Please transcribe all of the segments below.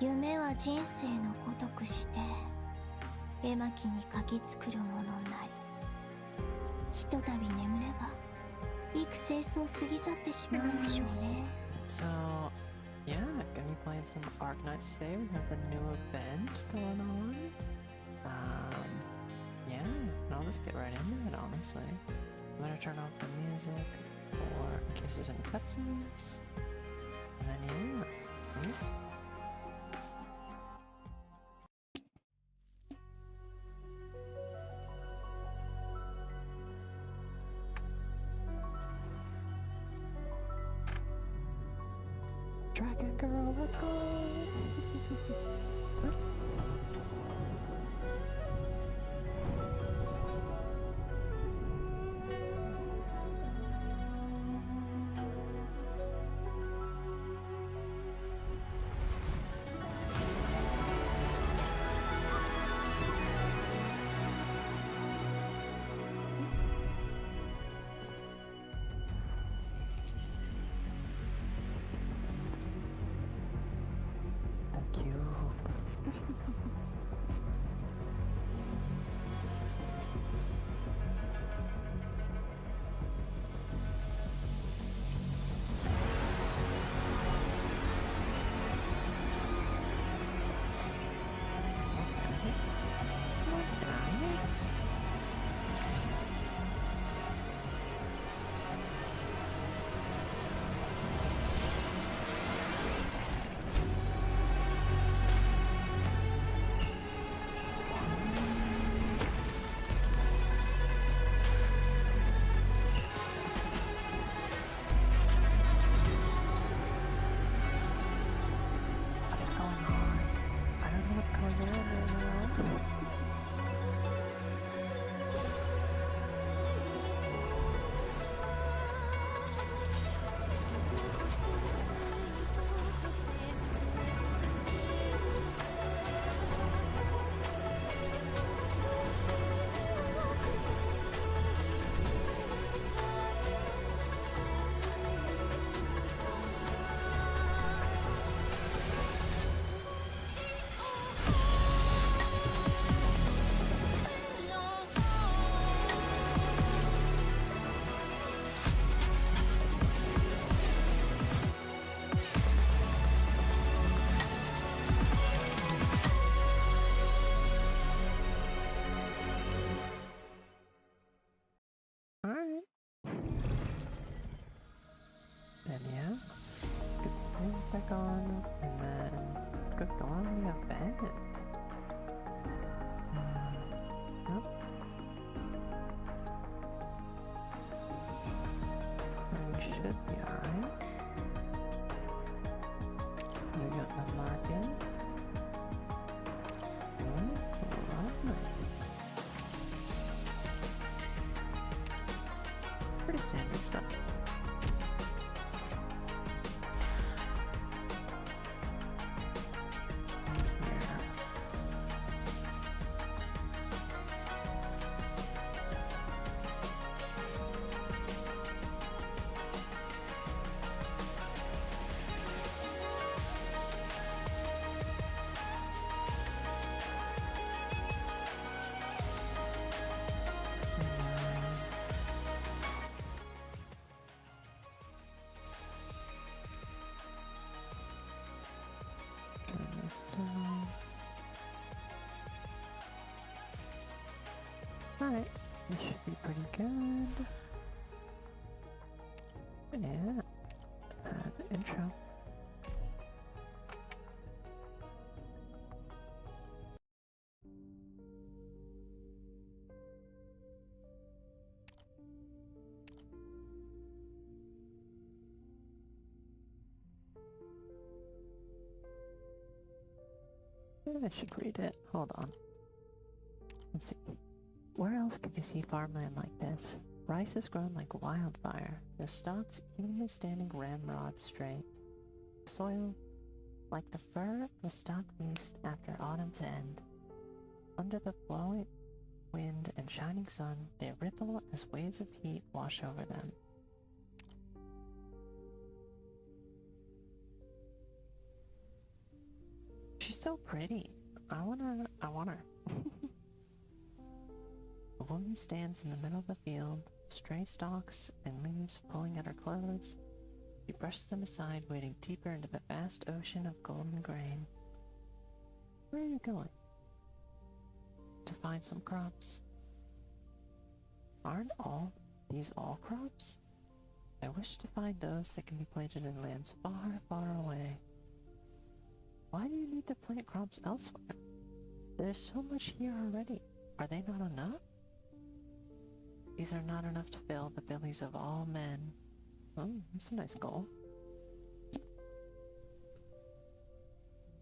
夢は人生のごとくして絵巻に書き作るものなり、ひとたび眠れば幾清掃過ぎ去ってしまうんでしょうね。So, yeah, gonna be playing some Arknights today. We have the new event going on. Yeah, I'll just get right into it, honestly. I'm gonna turn off the music for in case there's any cutscenes. And then, yeah. Dragon girl, let's go! Thank you. Alright. Then yeah, get the music back on, and then go on the event. Yep. We should be alright. We got the market. Pretty standard stuff. Alright, this should be pretty good. Yeah, the intro. I should read it. Hold on. Let's see. Where else could you see farmland like this? Rice has grown like wildfire. The stalks evenly standing ramrod straight. Soil like the fur of a stalk beast after autumn's end. Under the blowing wind and shining sun, they ripple as waves of heat wash over them. She's so pretty. I want her. A woman stands in the middle of the field, stray stalks and leaves pulling at her clothes. She brushes them aside, wading deeper into the vast ocean of golden grain. Where are you going? To find some crops. Aren't these all crops? I wish to find those that can be planted in lands far, far away. Why do you need to plant crops elsewhere? There's so much here already. Are they not enough? These are not enough to fill the bellies of all men. Oh, that's a nice goal.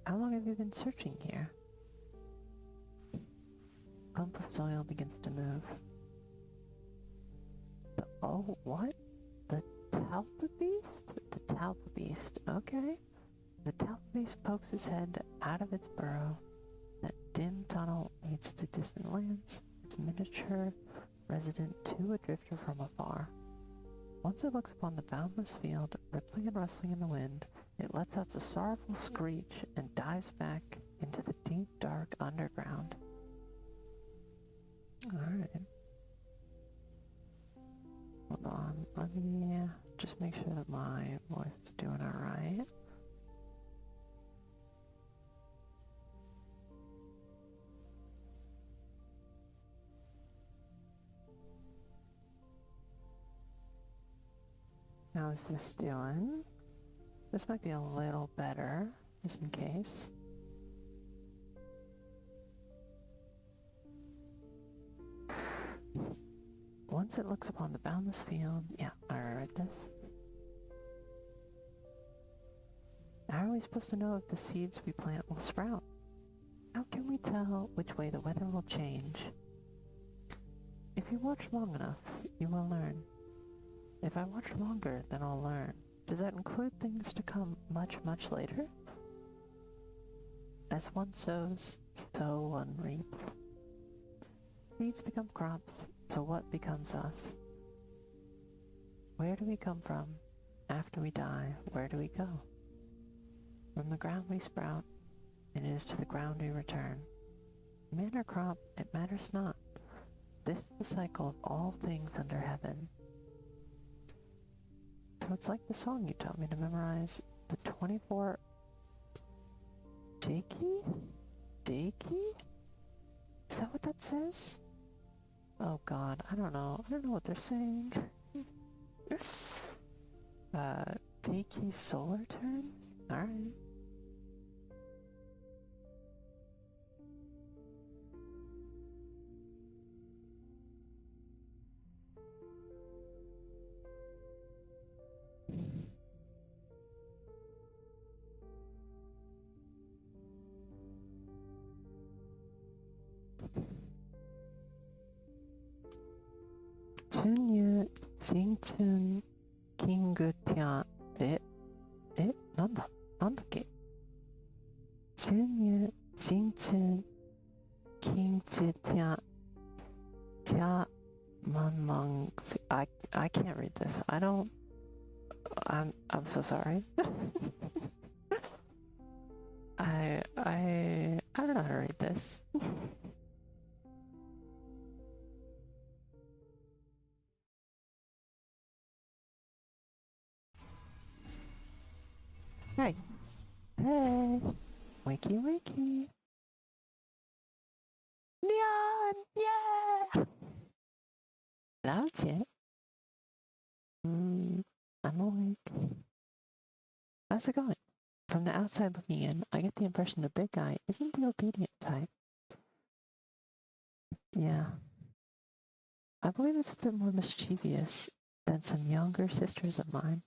How long have you been searching here? A clump of soil begins to move. Oh, what? The Talpa Beast? The Talpa Beast, okay. The Talpa Beast pokes his head out of its burrow. That dim tunnel leads to distant lands, its miniature resident to a drifter from afar. Once it looks upon the boundless field, rippling and rustling in the wind, it lets out a sorrowful screech and dives back into the deep, dark underground. Alright. Hold on, let me just make sure that my voice is doing alright. How is this doing? This might be a little better, just in case. Once it looks upon the boundless field, yeah, I read this. How are we supposed to know if the seeds we plant will sprout? How can we tell which way the weather will change? If you watch long enough, you will learn. If I watch longer, then I'll learn. Does that include things to come much, much later? As one sows, so one reaps. Seeds become crops, so what becomes us? Where do we come from? After we die, where do we go? From the ground we sprout, and it is to the ground we return. Man or crop, it matters not. This is the cycle of all things under heaven. So it's like the song you taught me to memorize, the 24... Jakey? Dakey? Is that what that says? Oh god, I don't know what they're saying. Dakey solar turns? Alright. Junior Jinchun King Tian. なんだっけ Junior Jinchun King Tian. I can't read this. I'm so sorry. I don't know how to read this. Hey. Hey. Wakey wakey. Leon! Yeah! Hello, Chip. I'm awake. How's it going? From the outside looking in, I get the impression the big guy isn't the obedient type. Yeah. I believe it's a bit more mischievous than some younger sisters of mine.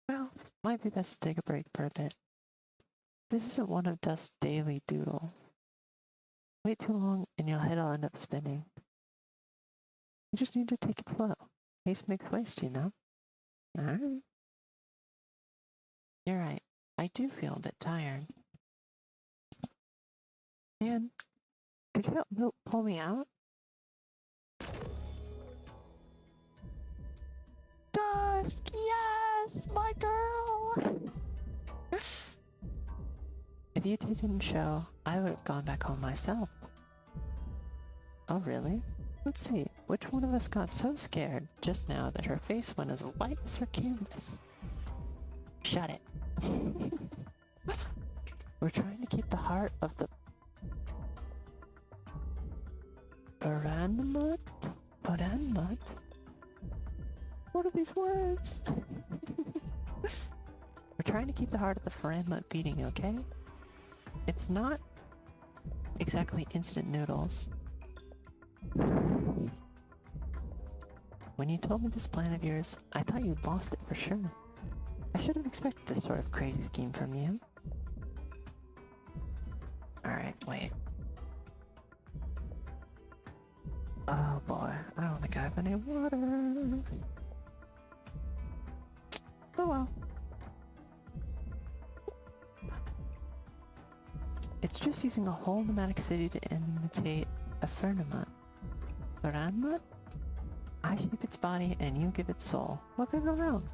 Well, might be best to take a break for a bit. This isn't one of Dust's daily doodles. Wait too long and your head will end up spinning. You just need to take it slow. Haste makes waste, you know? Alright. You're right. I do feel a bit tired. Man, could you help pull me out? Dusk, yes, my girl! If you two didn't show, I would have gone back home myself. Oh, really? Let's see, which one of us got so scared just now that her face went as white as her canvas? Shut it. We're trying to keep the heart of the Baranmut? Baranmut? What are these words? We're trying to keep the heart of the Baranmut beating, okay? It's not exactly instant noodles. When you told me this plan of yours, I thought you'd lost it for sure. I should have expected this sort of crazy scheme from you. Alright, wait. Oh boy, I don't think I have any water. Oh well. It's just using a whole nomadic city to imitate a Fernamut. Baranmut? I shape its body and you give it soul. What could go wrong?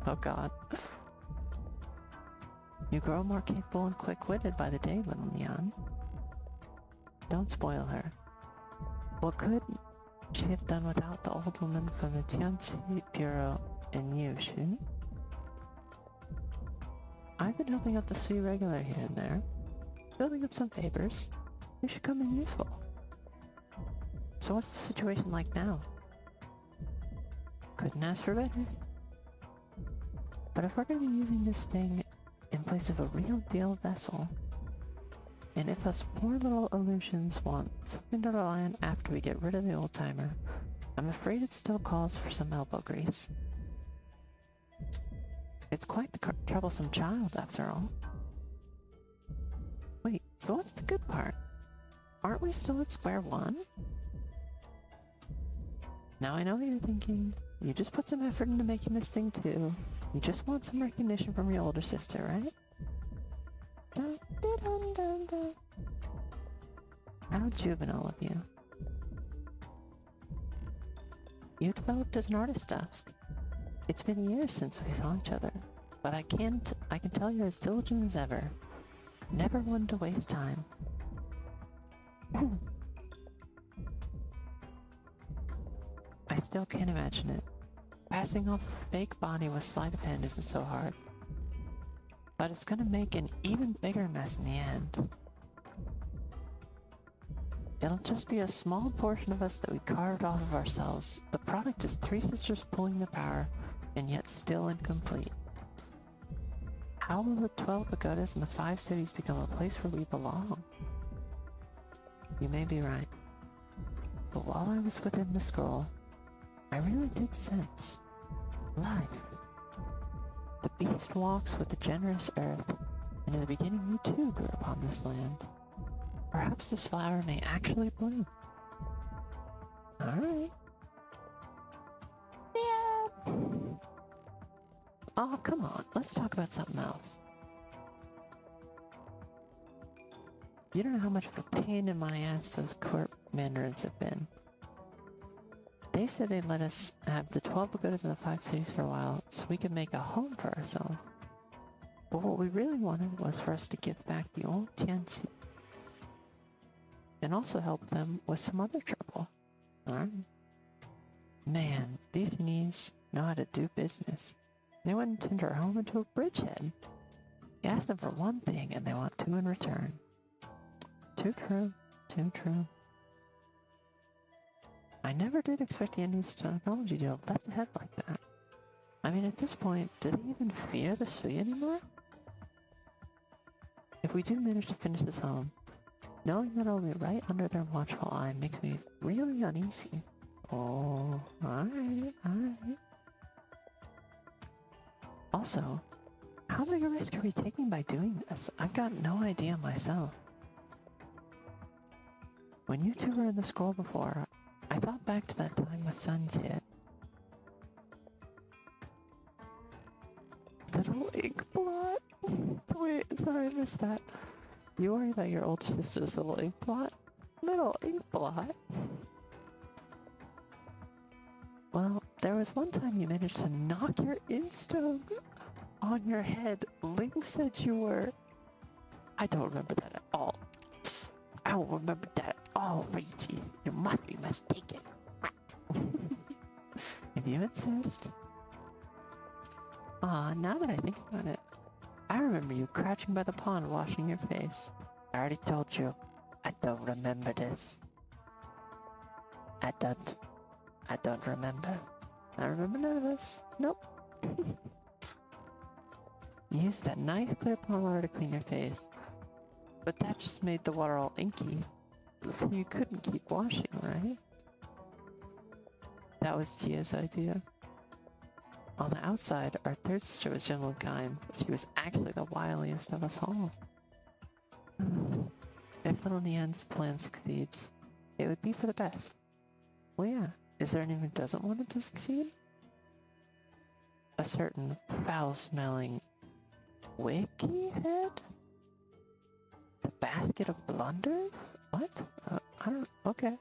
Oh god. You grow more capable and quick-witted by the day, little Neon. Don't spoil her. What could she have done without the old woman from the Tianxi Bureau and you, Shu? I've been helping out the sea regular here and there, building up some favors. You should come in useful. So what's the situation like now? Couldn't ask for better. But if we're going to be using this thing in place of a real deal vessel, and if us poor little illusions want something to rely on after we get rid of the old timer, I'm afraid it still calls for some elbow grease. It's quite the troublesome child, after all. Wait, so what's the good part? Aren't we still at square one? Now I know what you're thinking. You just put some effort into making this thing too. You just want some recognition from your older sister, right? Dun, dun, dun, dun, dun. How juvenile of you. You developed as an artist, Dusk. It's been years since we saw each other, but I can tell you're as diligent as ever. Never one to waste time. I still can't imagine it. Passing off a fake body with sleight of hand isn't so hard. But it's gonna make an even bigger mess in the end. It'll just be a small portion of us that we carved off of ourselves. The product is three sisters pulling the power, and yet still incomplete. How will the 12 pagodas and the 5 cities become a place where we belong? You may be right. But while I was within the scroll, I really did sense life. The beast walks with the generous earth, and in the beginning you too grew upon this land. Perhaps this flower may actually bloom. Alright. Yeah. Oh, come on. Let's talk about something else. You don't know how much of a pain in my ass those court mandarins have been. They said they'd let us have the 12 pagodas in the 5 cities for a while so we could make a home for ourselves. But what we really wanted was for us to give back the old Tianxi. And also help them with some other trouble. Alright. Man, these knees know how to do business. They wouldn't turn our home into a bridgehead. You ask them for one thing and they want two in return. Too true, too true. I never did expect the Indies technology to have left ahead like that. I mean, at this point, do they even fear the sea anymore? If we do manage to finish this home, knowing that I'll be right under their watchful eye makes me really uneasy. Oh, alright, alright. Also, how big a risk are we taking by doing this? I've got no idea myself. When you two were in the scroll before, I thought back to that time with Sanjit. Little ink blot? Wait, sorry, I missed that. You worry about your older sister's little ink blot? Little ink blot? Well, there was one time you managed to knock your instone on your head. Link said you were I don't remember that at all. I don't remember that at all, Reggie. You must be mistaken. If you insist. Aw, now that I think about it, I remember you crouching by the pond washing your face. I already told you, I don't remember this. I don't remember. I remember none of this. Nope. You used that nice clear pond water to clean your face. But that just made the water all inky. So you couldn't keep washing, right? That was Tia's idea. On the outside, our third sister was gentle and kind, but she was actually the wiliest of us all. If one of the end's plan succeeds, it would be for the best. Well, yeah, is there anyone who doesn't want it to succeed? A certain foul-smelling wiki head? The basket of blunders? What? I don't... okay.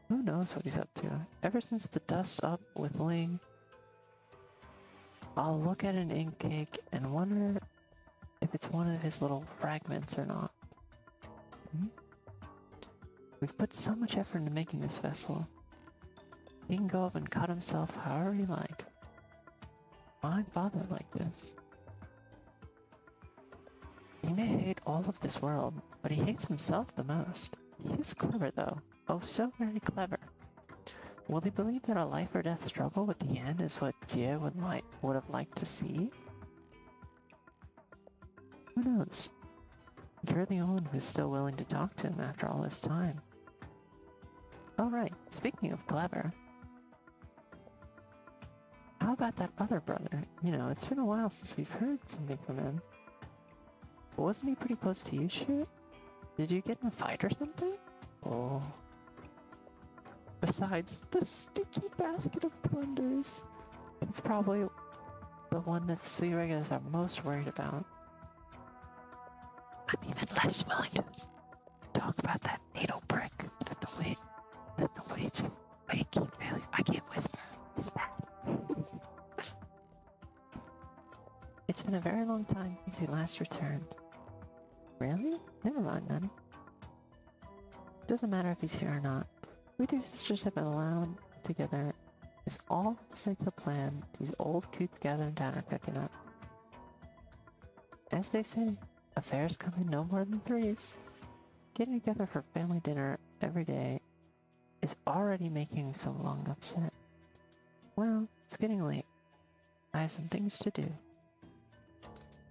Who knows what he's up to? Ever since the dust up with Ling, I'll look at an ink cake and wonder if it's one of his little fragments or not. We've put so much effort into making this vessel. He can go up and cut himself however he likes. Why bother like this? He may hate all of this world, but he hates himself the most. He is clever though. Oh, so very clever. Will he believe that a life or death struggle with the end is what Jie would have liked to see? Who knows? You're the only one who's still willing to talk to him after all this time. Oh right, speaking of clever, how about that other brother? You know, it's been a while since we've heard something from him. Wasn't he pretty close to you, Shoot? Did you get in a fight or something? Oh. Besides, the sticky basket of blunders. It's probably the one that Sweet Regulars are most worried about. I'm even less willing to talk about that needle brick than the wage. Wait, keep failing. I can't whisper. It's bad. It's been a very long time since he last returned. Really? Never mind then. Doesn't matter if he's here or not. We two sisters have been allowed together. It's all for the sake of the plan these old coots gathered down are cooking up. As they say, affairs come in no more than threes. Getting together for family dinner every day is already making some long upset. Well, it's getting late. I have some things to do.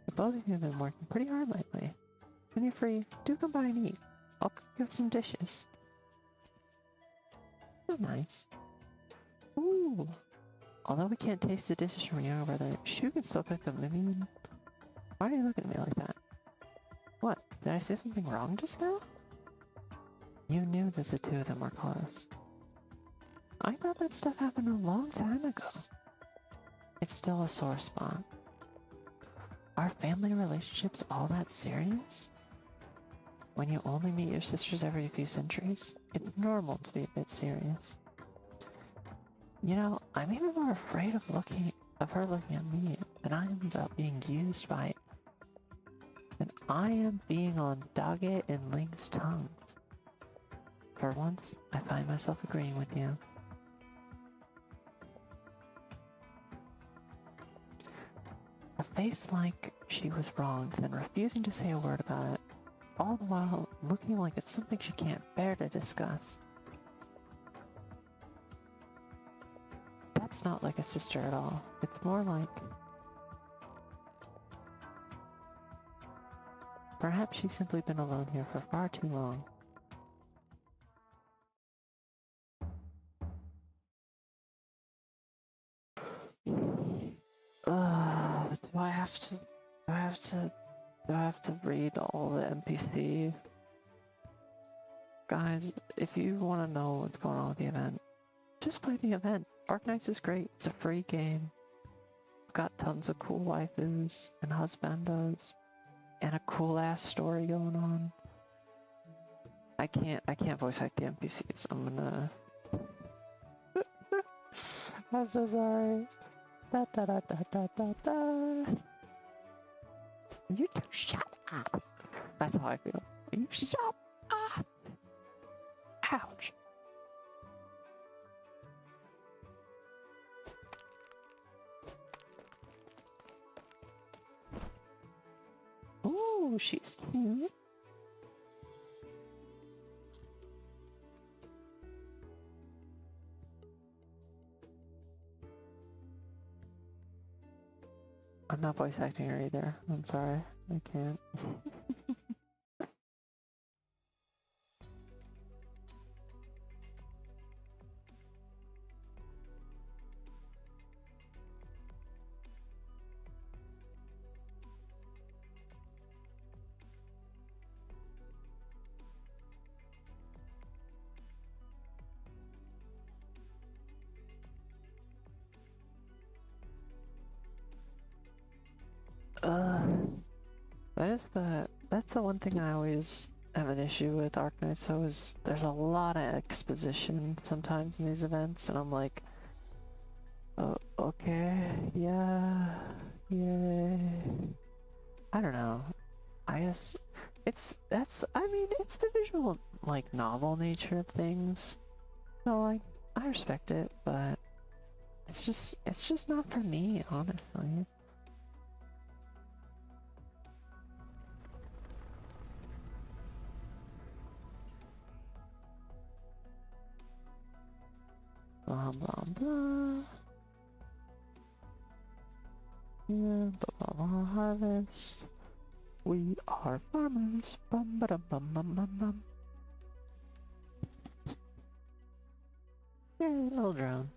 But both of you have been working pretty hard lately. When you're free, do come by and eat. I'll cook you up some dishes. Oh, nice. Ooh. Although we can't taste the dishes from your younger brother, Shu can still cook them. I mean, why are you looking at me like that? What? Did I say something wrong just now? You knew that the two of them were close. I thought that stuff happened a long time ago. It's still a sore spot. Are family relationships all that serious? When you only meet your sisters every few centuries, it's normal to be a bit serious. You know, I'm even more afraid of her looking at me than I am about being used by than I am being on Dage and Ling's tongues. For once, I find myself agreeing with you. A face like she was wronged, then refusing to say a word about it, all the while looking like it's something she can't bear to discuss. That's not like a sister at all. It's more like... perhaps she's simply been alone here for far too long. Do I have to read all the NPC? Guys, if you want to know what's going on with the event, just play the event. Arknights is great. It's a free game. It's got tons of cool waifus and husbandos and a cool ass story going on. I can't voice act the NPCs. I'm gonna... I'm so sorry. Da da da da da da da. You two shut That's how I feel. You stop! Ah! Ouch! Ooh, she's cute. I'm not voice acting her either. I'm sorry. I can't. That's the one thing I always have an issue with Arknights, though, is there's a lot of exposition sometimes in these events, and I'm like, oh, okay, yeah, yay. I don't know. I guess it's the visual, like, novel nature of things. So, like, I respect it, but it's just not for me, honestly. Blah blah blah. Yeah, blah blah blah. Harvest. We are farmers. Bum ba dum bum bum bum bum. Yay, little drone.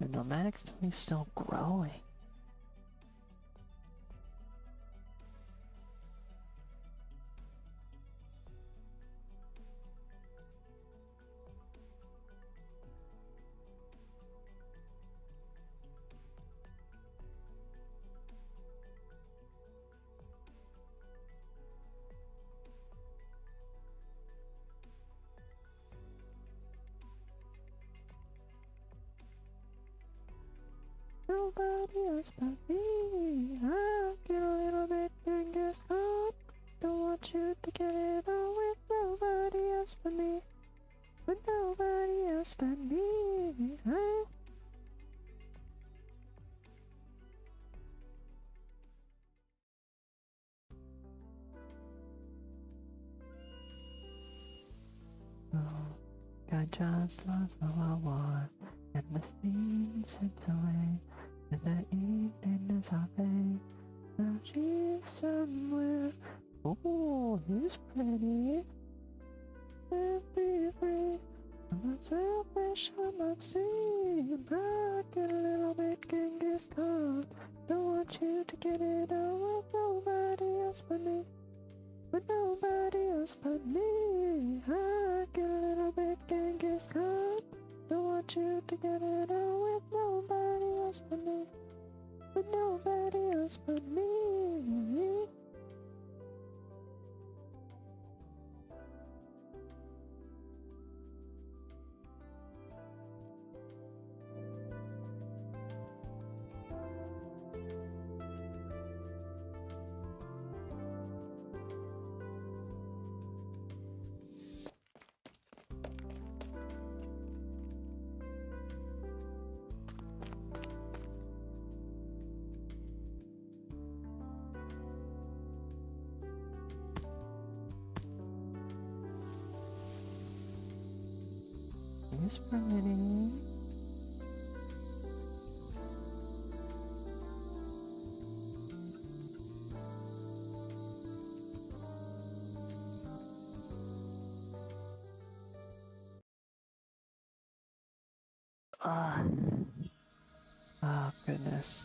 The nomadic stone is still growing. Nobody else but me. I get a little bit and guess up. Don't want you to get it on with nobody else but me. With nobody else but me. Oh, God just lost the war, and the scene slips away. And the evening is our fate. Now she's somewhere. Oh, he's pretty. Can't be free. I'm not selfish, I'm obscene. I get a little bit Genghis Khan. Don't want you to get it on with nobody else but me. With nobody else but me. I get a little bit Genghis Khan. Don't want you to get it on with nobody else but me. With nobody else but me. It's pretty. Oh goodness.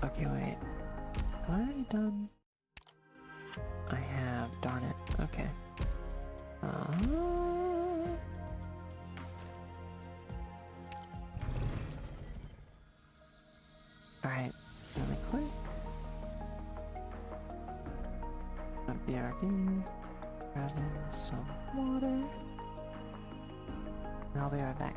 Okay, wait. Have I already done? I have, darn it. Okay. BRB. Grabbing some water. And I'll be right back.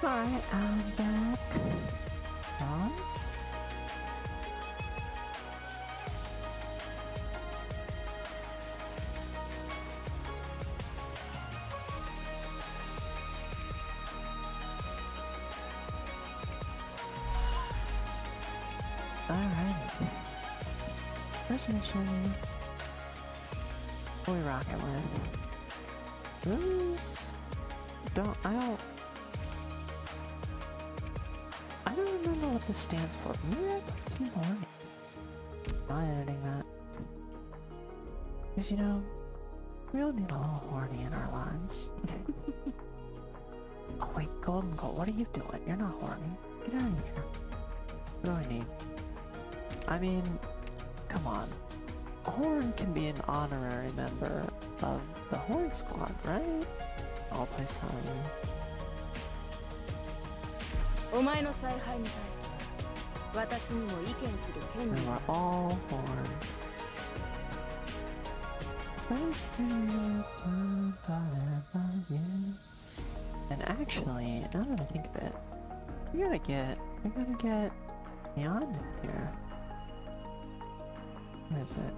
Alright, I'm back. On. Alright. First mission. What we rocking with? This. I don't remember what this stands for. Maybe I'm too horny. Not editing that. Because, you know, we all need a little horny in our lives. Oh wait, Golden Gold, what are you doing? You're not horny. Get out of here. What do I need? I mean, come on. Horn can be an honorary member of the Horn Squad, right? I'll play some. お前の采配に対しては私にも意見する権 And 利 we're が all Horn. And actually, now that I think of it, we gotta get beyond in here. Where is it?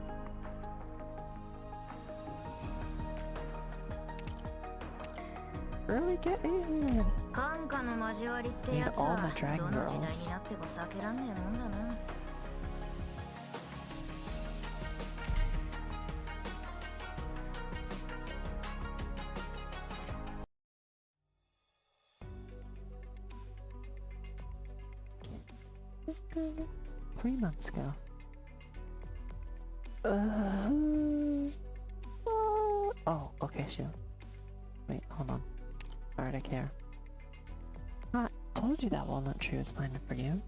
Really get in! 感化の交わりってやつはどの時代になっても避けらんねえもんだな。3 months ago. Oh, okay, shoot. Wait, hold on. Sorry to care. I told you that walnut tree was planted for you.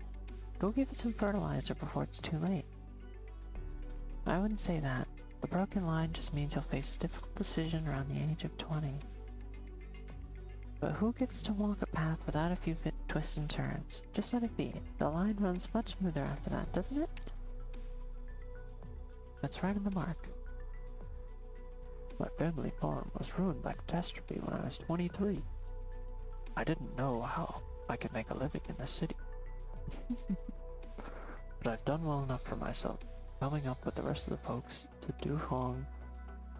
Go give it some fertilizer before it's too late. I wouldn't say that. The broken line just means you'll face a difficult decision around the age of 20. But who gets to walk a path without a few twists and turns? Just let it be. The line runs much smoother after that, doesn't it? That's right on the mark. My family farm was ruined by catastrophe when I was 23. I didn't know how I could make a living in the city. But I've done well enough for myself, coming up with the rest of the folks to do Hong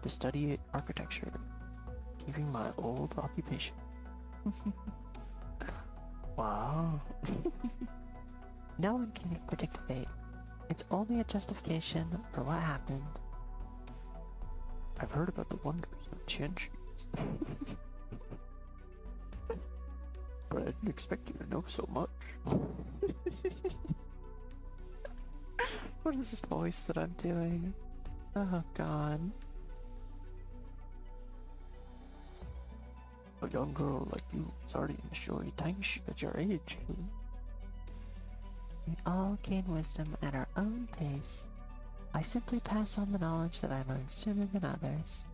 to study architecture, keeping my old occupation. Wow. No one can predict fate. It's only a justification for what happened. I've heard about the wonders of Tianjins. But I didn't expect you to know so much. What is this voice that I'm doing? Oh god. A young girl like you is already enjoying Tangshi at your age. We all gain wisdom at our own pace. I simply pass on the knowledge that I learned sooner than others.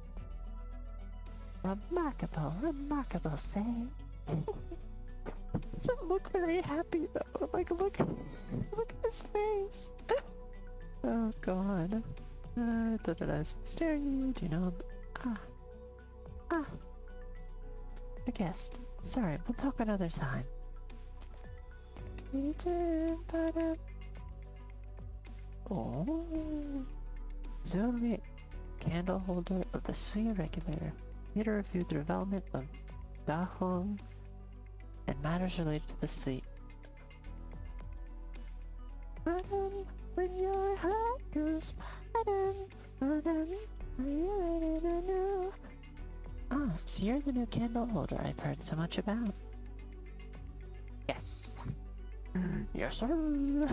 Remarkable, remarkable saying. Doesn't look very happy though. Like look at his face. Oh god. Staring, you know. A guest. Sorry, we'll talk another time. Oh. Zoe, candle holder of the sea regulator. Here to review the development of Dahong and matters related to the sea. When your heart goes Ah, so you're the new candle holder I've heard so much about. Yes. Yes, sir.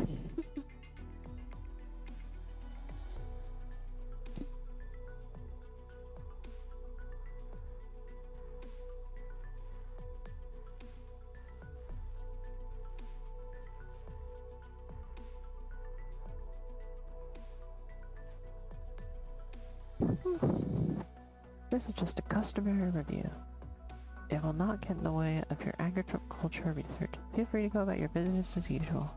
This is just a customary review. It will not get in the way of your agriculture research. Feel free to go about your business as usual.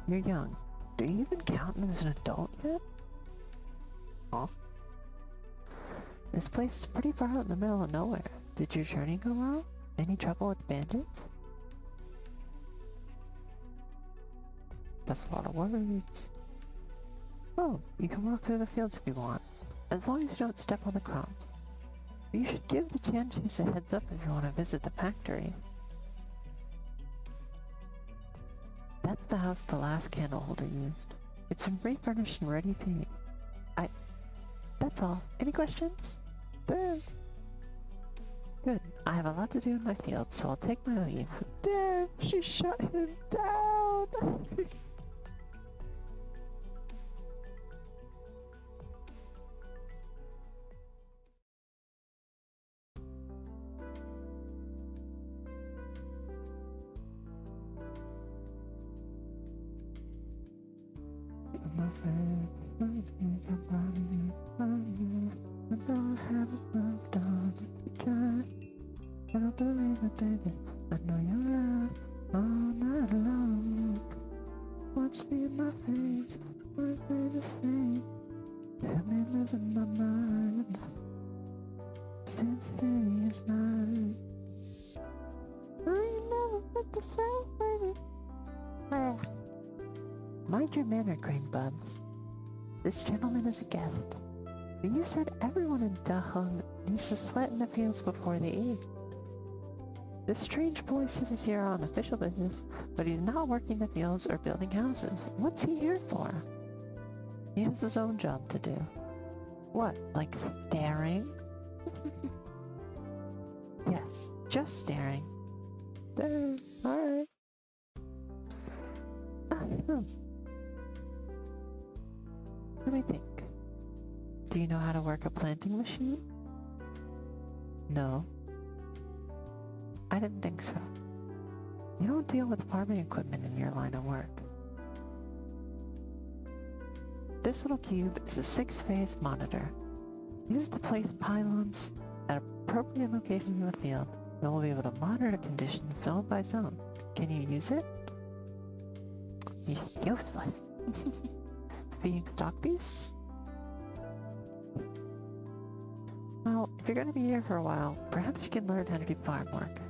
You're young. Do you even count as an adult yet? Huh? This place is pretty far out in the middle of nowhere. Did your journey go well? Any trouble with bandits? That's a lot of words. Oh, you can walk through the fields if you want, as long as you don't step on the crops. But you should give the Tianjis a heads up if you want to visit the factory. That's the house the last candle holder used. It's been refurnished and ready to use. That's all. Any questions? Good. I have a lot to do in my field, so I'll take my leave. Damn, she shut him down! I don't believe it, baby. I know you're right all night long. Watch me in my face, my favorite thing. Have me losing my mind. Since day is mine. I ain't never been the same, baby. Mind your manner, Green Buds. This gentleman is a guest. But you said everyone in Dahong needs to sweat in the fields before they eat. This strange boy says he's here on official business, but he's not working the fields or building houses. What's he here for? He has his own job to do. What, like staring? Yes, just staring. Alright. Let me think. Do you know how to work a planting machine? No. I didn't think so. You don't deal with farming equipment in your line of work. This little cube is a 6-phase monitor. Used to place pylons at appropriate locations in the field, and we'll be able to monitor conditions zone by zone. Can you use it? Useless. Feeding stock beasts? Well, if you're going to be here for a while, perhaps you can learn how to do farm work.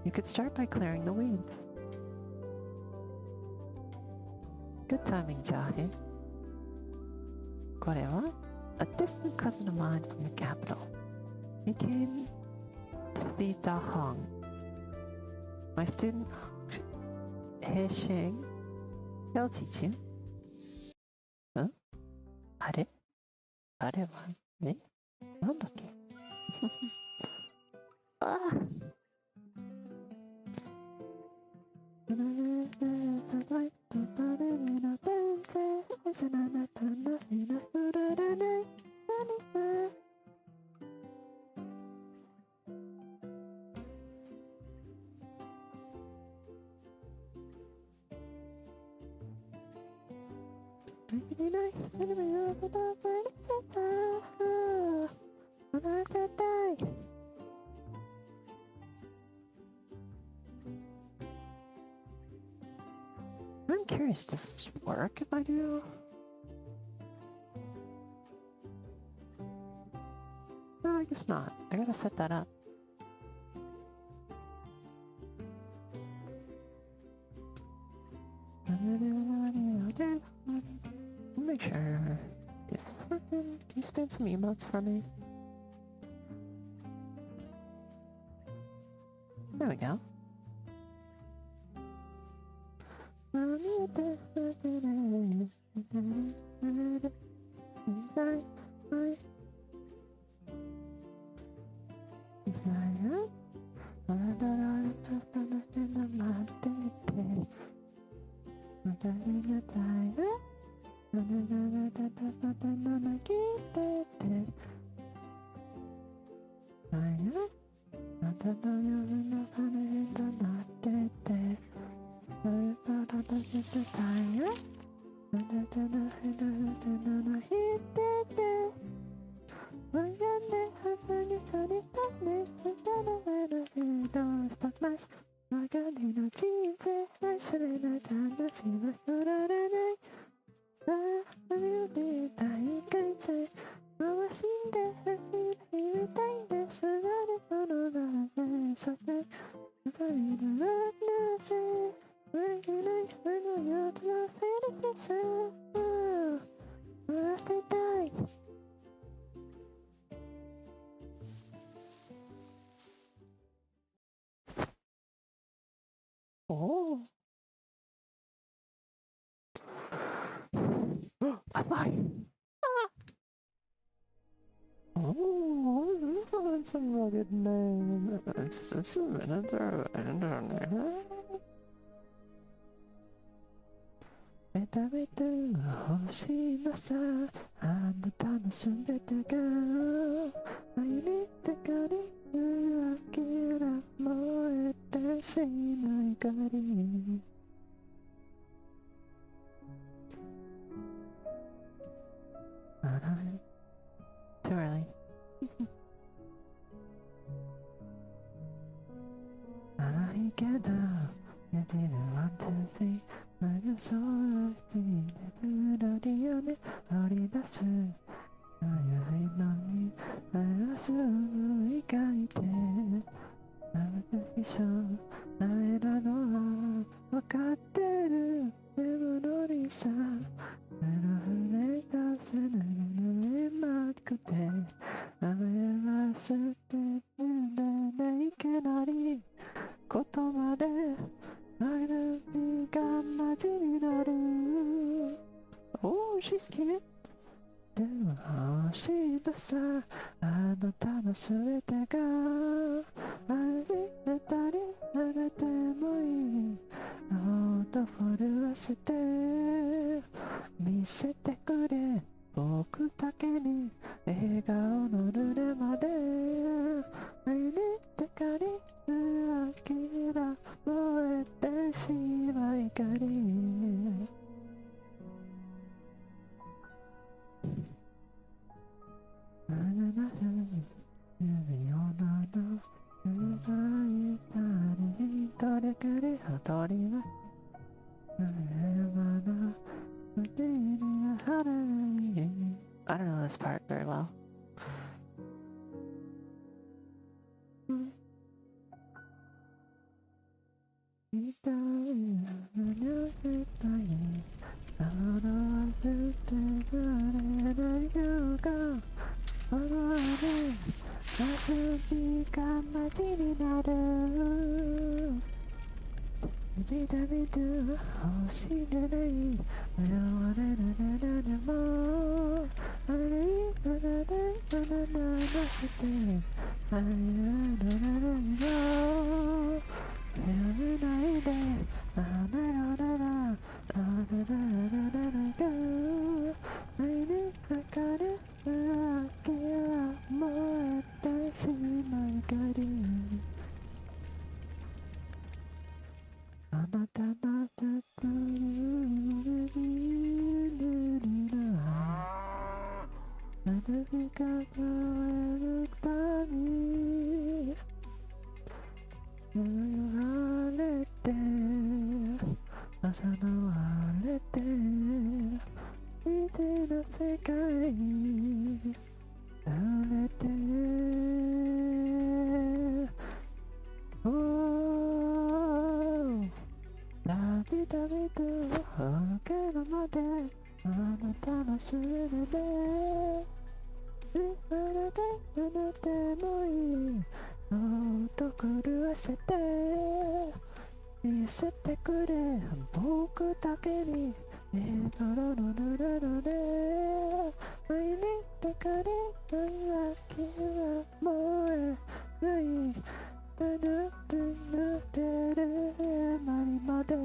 You could start by clearing the weeds. Good timing, Jahe. これは a distant cousin of mine from the capital. He came to see Da Hong, my student He Xing. He'll teach you. Huh? あれはね、なんだっけああI'm curious, does this work if I do? No, I guess not. I gotta set that up. Make sure. Is this working? Can you spin some emotes for me? There we go. Oh. Bye-bye. Oh, that's a rugged name. It's just a minute there. Too early. I get down, you didn't want to see. I just saw I see the hurry that's it. I ain't no need. I was a guy. I'm pretty sure I don't know how. What got there? Never noticed. I don't make us and I don't make good day. I'm a certain and I cannot eat. ことまで愛の日がマジになる Oh, she's cute でも欲しいのさあなたのすべてが愛れたり慣れてもいいほんと震わせて見せてくれ僕だけに笑顔の濡れまで愛にてかりキラ燃えてしまいかりあなたに指をなど奪いたりどれくりほとりはまだ胸にはれない I don't know this part very well. かあのあれ遊びがマジになるビタビタ欲しいでない迷われるなでもあれあれあれなしてあれあれよやめないであめろららあらららららが愛にかかる秋は燃えてしまいがりあなたのずっと夢に私が変えるたび晴れて朝の晴れて未知の世界晴れておー旅とけるまであなたのすべてあなたもいいそっと狂わせて見せてくれ僕だけにノロノロノロで愛に抱かれ秋は燃えないあなたの手でまりまで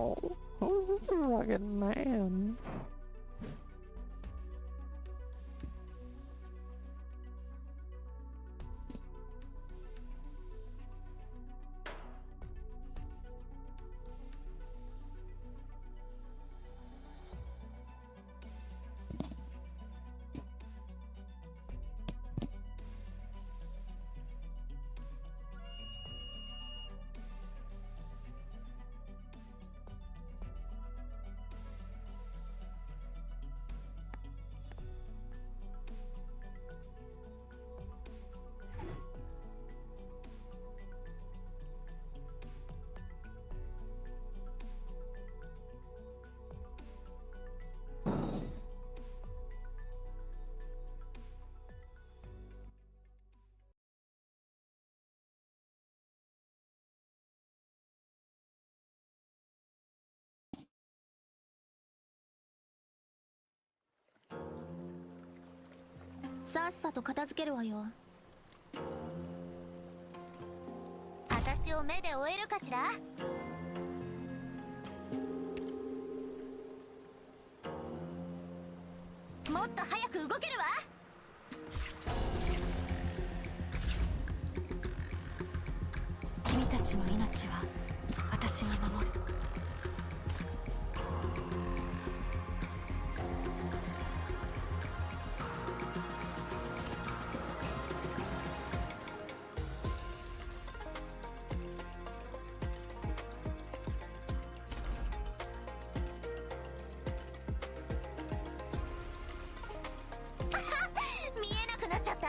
Oh, who's a rugged man?さっさと片付けるわよ。私を目で追えるかしら。もっと早く動けるわ。君たちの命は私が守る。見えなくなっちゃった。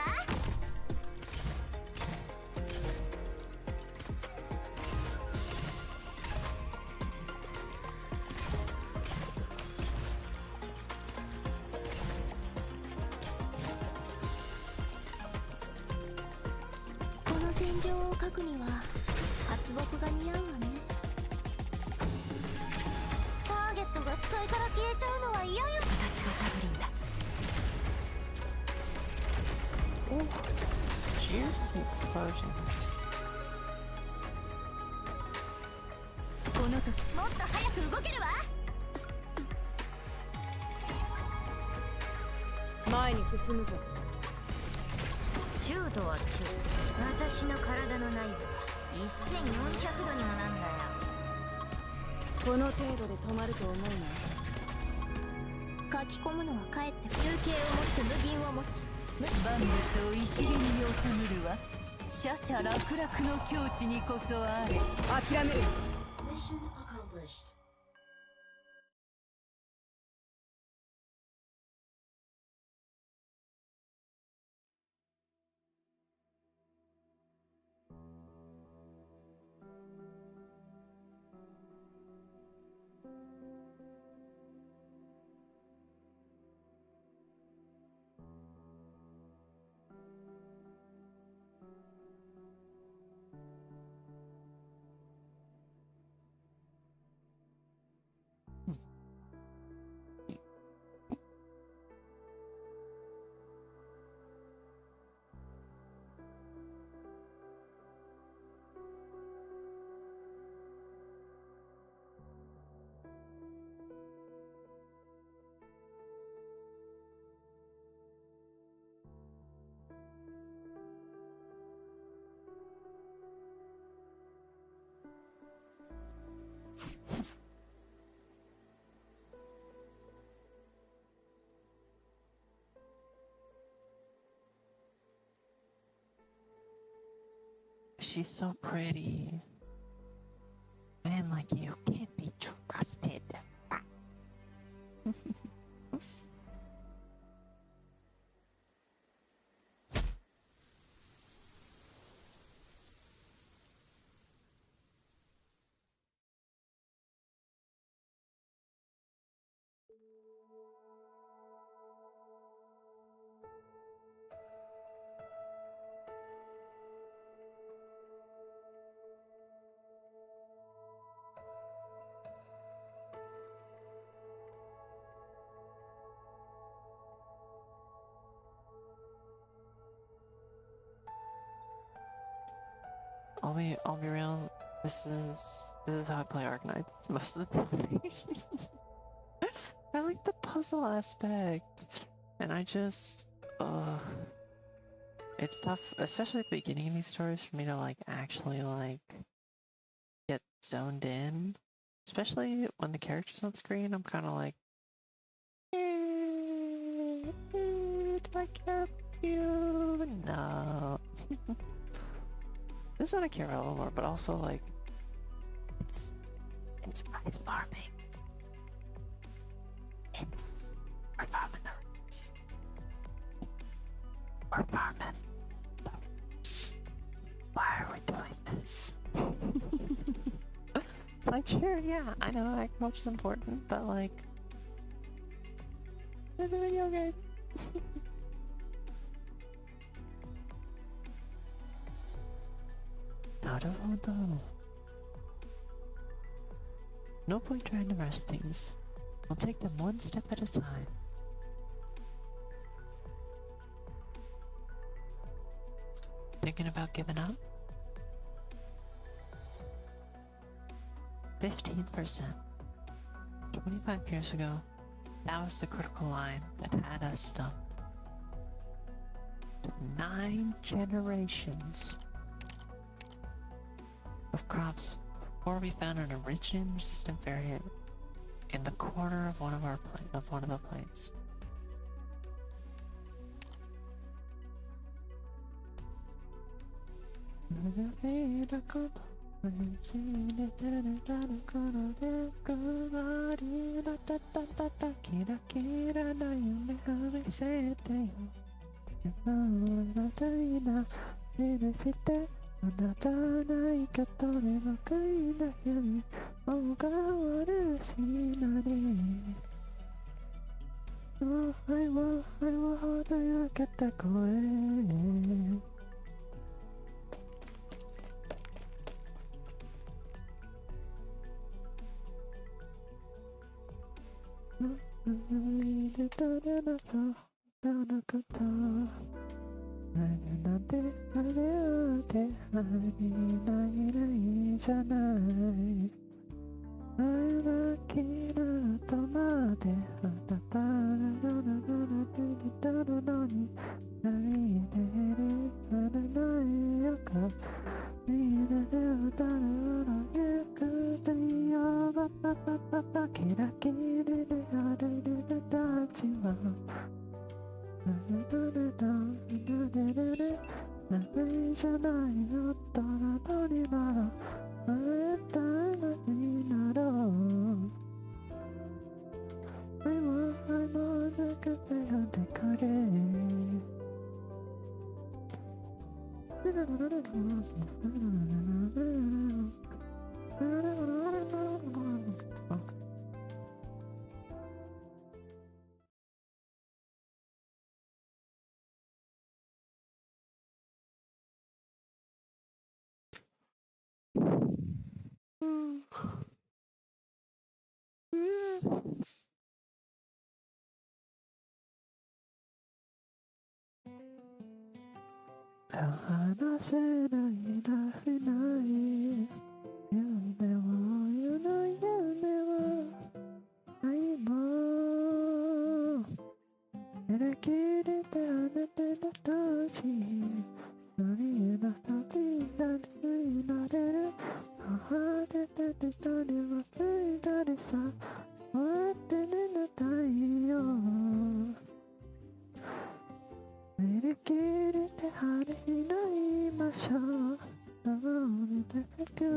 この戦場を描くには発木が似合うわね。ターゲットが視界から消えちゃうのは嫌よ。私がタグリンだ。Oh, juicy explosions. この時もっと早く動けるわ。前に進むぞ。中度は中。私の体の内部は1400度にもなんだよ。この程度で止まると思うな。書き込むのはかえって風景をもって無銀を模し万物を一元に収むるは奢々楽々の境地にこそあれ。諦める。she's so pretty. Man like you can't be trusted. I'll be real. This is how I play Arknights most of the time. I like the puzzle aspect, and I just it's tough, especially at the beginning of these stories, for me to like actually like get zoned in. Especially when the character's on screen, I'm kind of like, do I care about you? No. This one I care about a little more, but also like it's rice farming. We're farming the rice. We're farming the rice. Why are we doing this? Like, sure, yeah, I know agriculture is important, but like, it's a video game. No point trying to rush things. We'll take them one step at a time. Thinking about giving up? 15%. 25 years ago, that was the critical line that had us stumped. 9 generations of crops before we found an origin-resistant variant in the corner of one of the plates.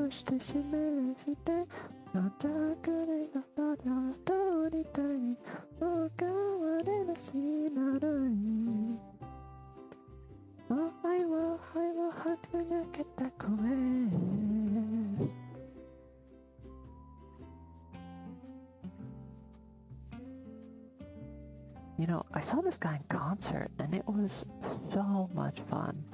として示してのたくれがただ通りたい他はれなしなるい愛ははく抜けた声You know, I saw this guy in concert and it was so much fun.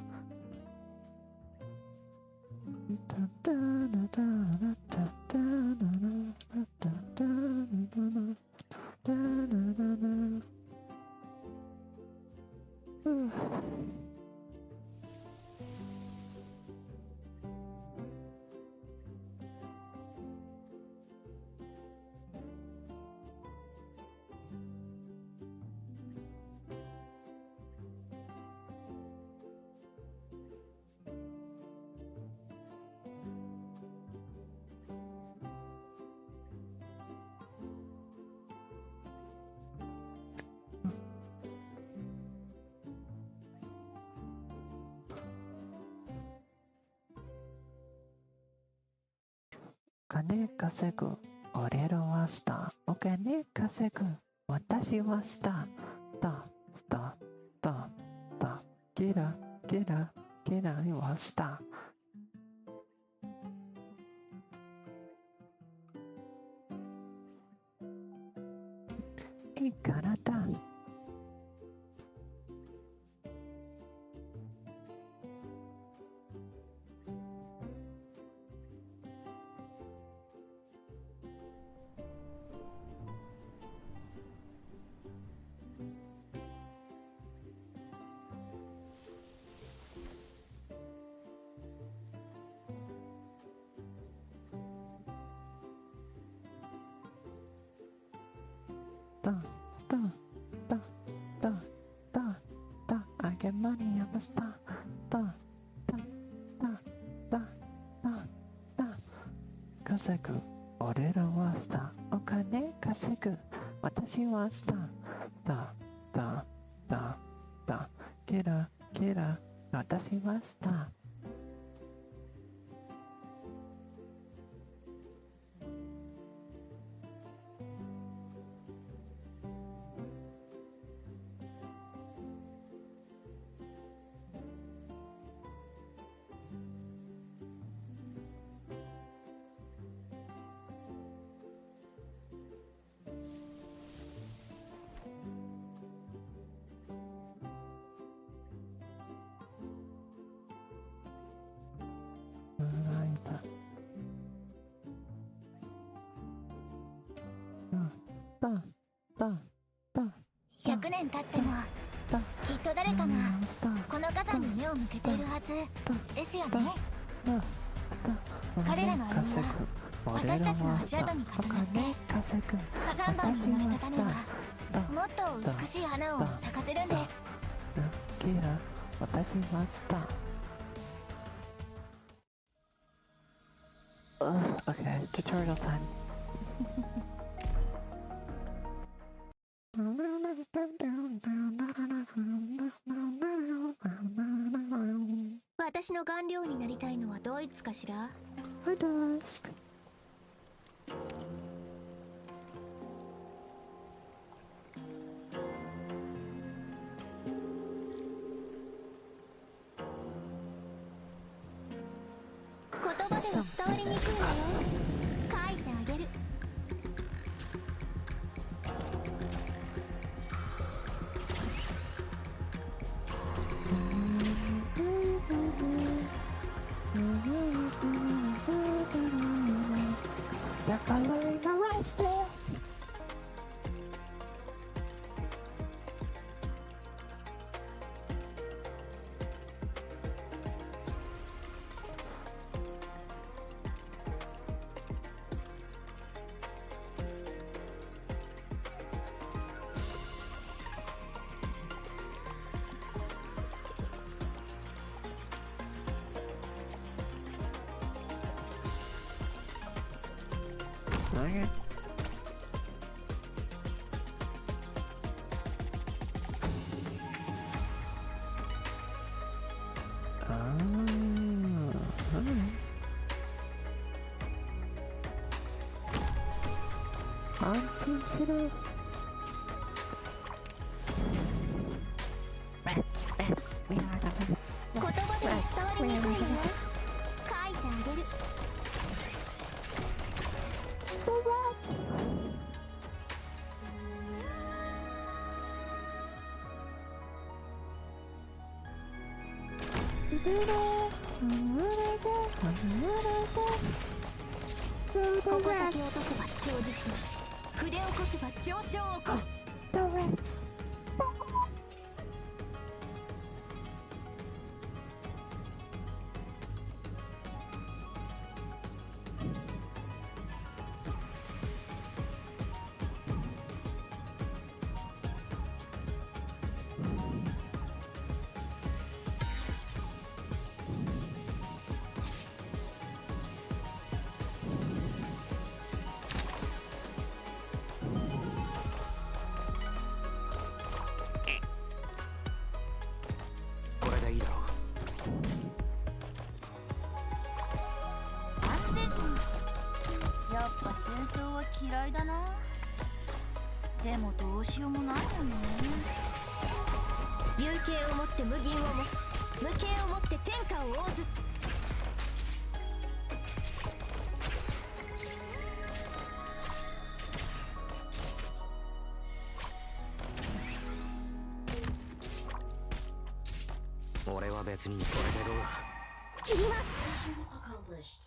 Okane kasegu, orero wa star. Okane kasegu, watashi wa star. Star, star, star, star. Kira, kira, kira wa star. いいからだ。I get money, I'm a star.稼ぐ、俺らはスター。お金稼ぐ、私はスター。ゲラ、私はスター。100年経ってもきっと誰かがこの火山に目を向けているはずですよね。彼らの歩みは私たちの足跡に重なって火山灰に生まれた種はもっと美しい花を咲かせるんです。私はスター。Okay, tutorial time. 私の顔料になりたいのはドイツかしら？ I ask. 言葉では伝わりにくいのよ。書いてあげる。They're following the rice fields. Nonsense. Rats. We are the rats. 言葉では伝わりにくいわ。書いてあげる。The rats.矛先を落とせば超実落ち、筆をこせば上昇を起こる。 The rats. Accomplished.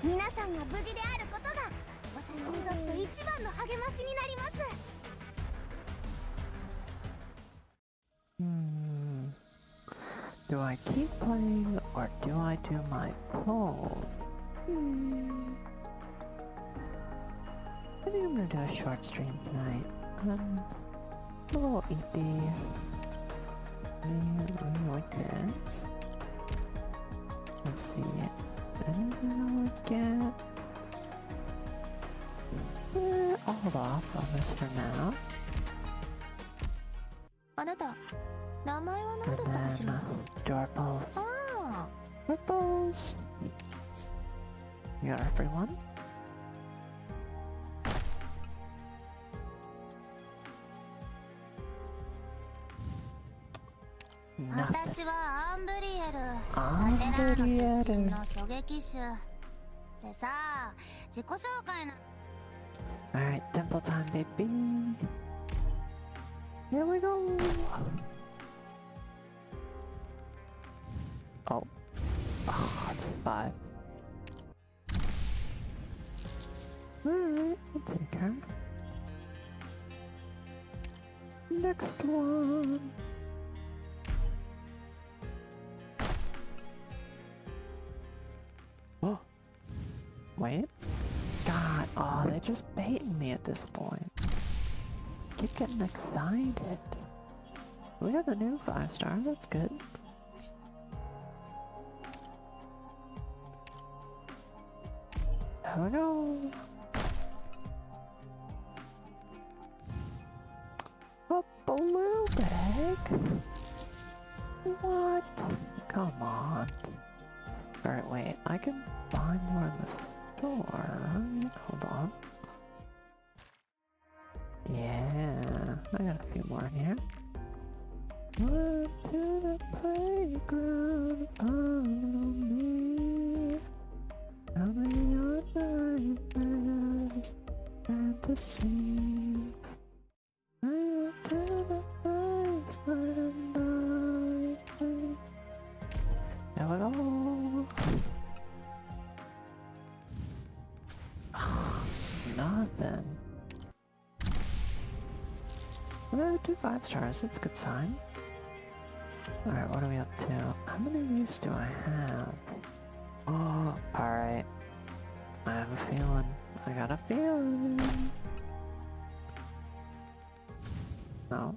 皆さんが無事であることが私にとって一番の励ましになります。Do I keep playing or do I do my polls? I think I'm gonna do a short stream tonight. I'm a little eepy. I like this. Let's see. Anything I would get? I'll hold off on this for now. あなた、名前は何だったかしら。Door polls. ああ。 Ripples! You got everyone? Nothing. 私はアンブリエル。アンブリエル。アテラーノ出身の狙撃手。でさ、自己紹介な。Alright, temple time, baby. Here we go. Oh. Ah, 5. Alright, I'll take her. Next one. Oh. Wait. God, oh, they're just baiting me at this point. Keep getting excited. We got the new 5-star, that's good. Here we go. A blue bag? What? Come on. Alright, wait, I can buy more in the store. Hold on. Yeah, I got a few more in here. Run to the playground, follow me. How many other nightmares fantasy? I went to the wasteland. There we go. Nothing. Well, 2 5-stars, that's a good sign. Alright, what are we up to? How many of these do I have? Oh, alright. I have a feeling. I got a feeling. No.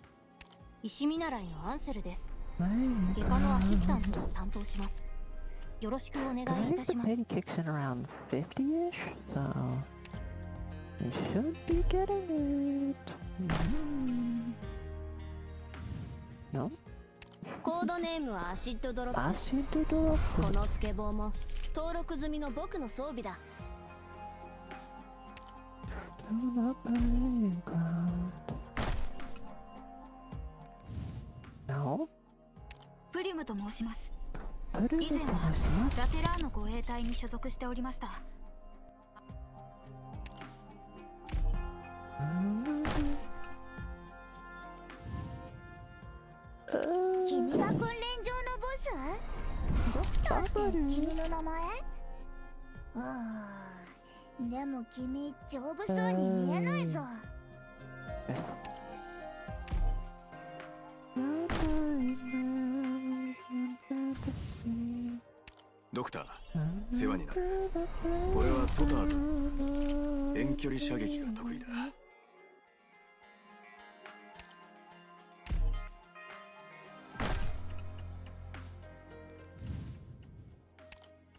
石見習いのアンセルです。 Hey, 外科のアシスタントを担当します。よろしくお願いいたします。 I think the pity kicks in around 50-ish, so we should be getting it. No? コードネームはアシッドドロップ。 Acid drop. このスケボーも登録済みの僕の装備だ。on a playground. No? プリムと申します。 Put it 以前 in は the ラテラーの護衛隊に所属しておりました。君が訓練場のボス？ドクターって君の名前？でも君丈夫そうに見えないぞ。ドクター、世話になる。俺はトタール。遠距離射撃が得意だ。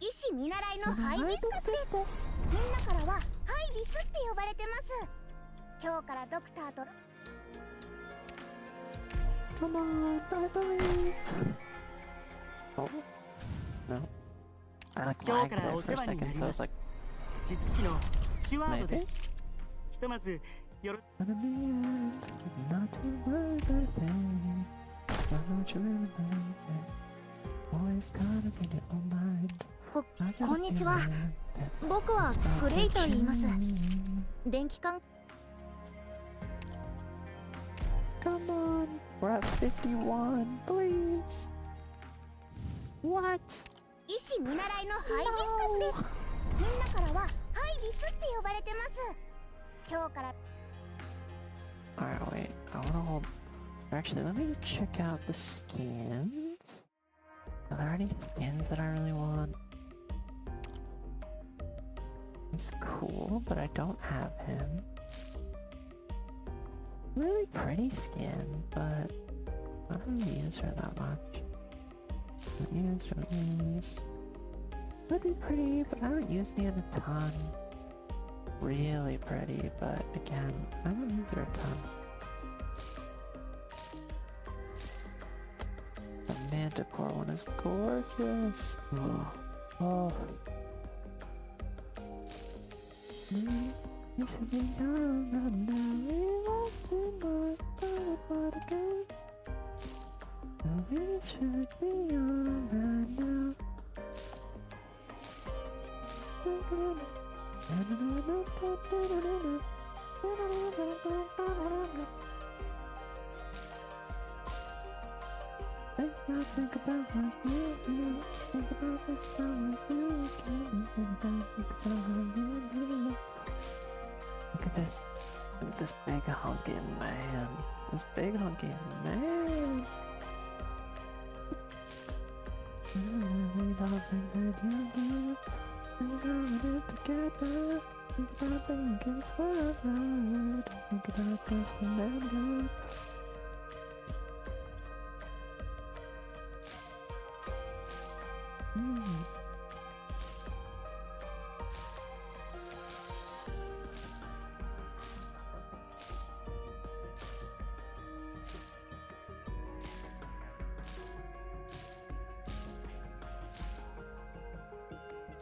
医師見習いのハイビスカスです。みんなからはハイビスって呼ばれてます。今日からドクターと Come on, I believe. Oh, no. I like lagged there for a second, so I was like, 術師のスチュワードです。ひとまずよろ not to worry about it. Don't you really believe it? Always caught up in your own mind. こんにちは。僕はグレイと言います。電気管 Come on, we're at 51, please. What? 医師見習いのハイビスカスです。みんなからはハイビスって呼ばれてます。今日から Alright, wait. I wanna hold. Actually, let me check out the skins. Are there any skins that I really want? He's cool, but I don't have him. Really pretty skin, but I don't use her that much. Don't use. Would be pretty, but I don't use me a ton. Really pretty, but again, I don't use her a ton. The Manticore one is gorgeous. Oh. You should be young right now. We lost in my body against. We should be young right now. Think about what you do. Think about the summer you can. Think about how you do. Look at this. Look at this big honking man. This big honking man. These all things that you do. Think about it together. Think about thinking it's worth it. Think about this remember.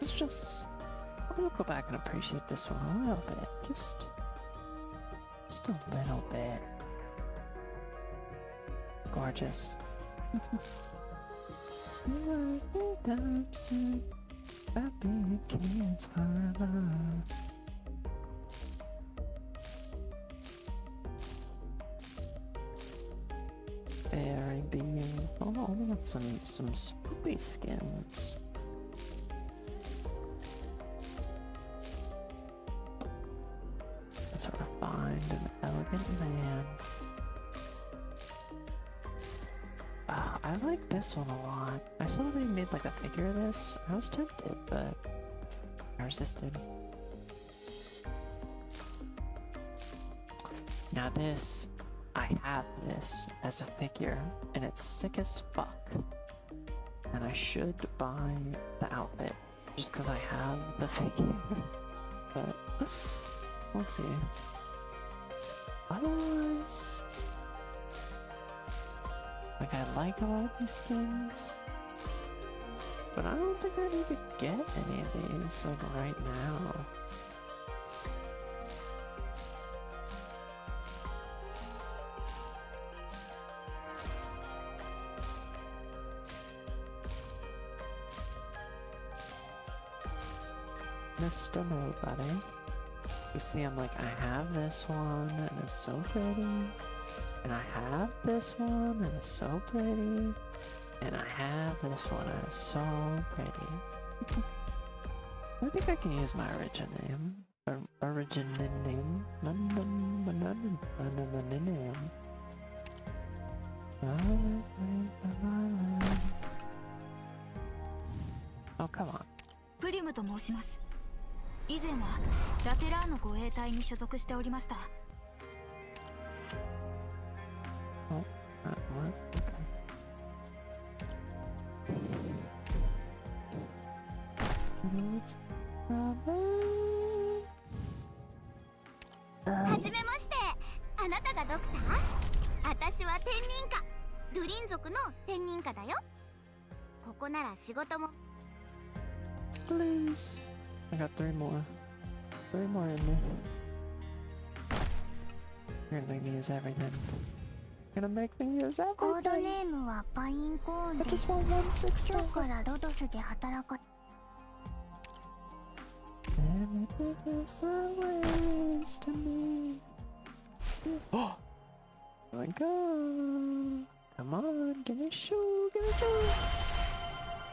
Let's just... I'm gonna go back and appreciate this one a little bit. Just a little bit. Gorgeous. You are absent about being kids forever. Very beautiful. Oh, we got some spooky skins. That's a refined and elegant man. I like this one a lot. I saw they made like a figure of this. I was tempted, but I resisted. Now this, I have this as a figure, and it's sick as fuck. And I should buy the outfit, just because I have the figure. But, we'll see. Otherwise... Like, I like a lot of these skins, but I don't think I need to get any of these, like, right now. Mr. Nobody. You see, I'm like, I have this one, and it's so pretty. And I have this one, and it's so pretty. And I have this one, and it's so pretty. I think I can use my origin name. Origin name. Oh, come on. プリムと申します。以前はラテラーの護衛隊に所属しておりました。Oh, that was okay. It's はじめまして。あなたがドクター？私は天人家。ドゥリン族の天人家だよ。ここなら仕事も。Please. I got 3 more. 3 more in me. You're gonna make me use everything. You're gonna make me use コード everything. ネームはパインコーン I で just す。 want 167. 今日からロドスで働かせ。Everything is always to me. Oh my god. Come on, give me a shoe, give me a shoe.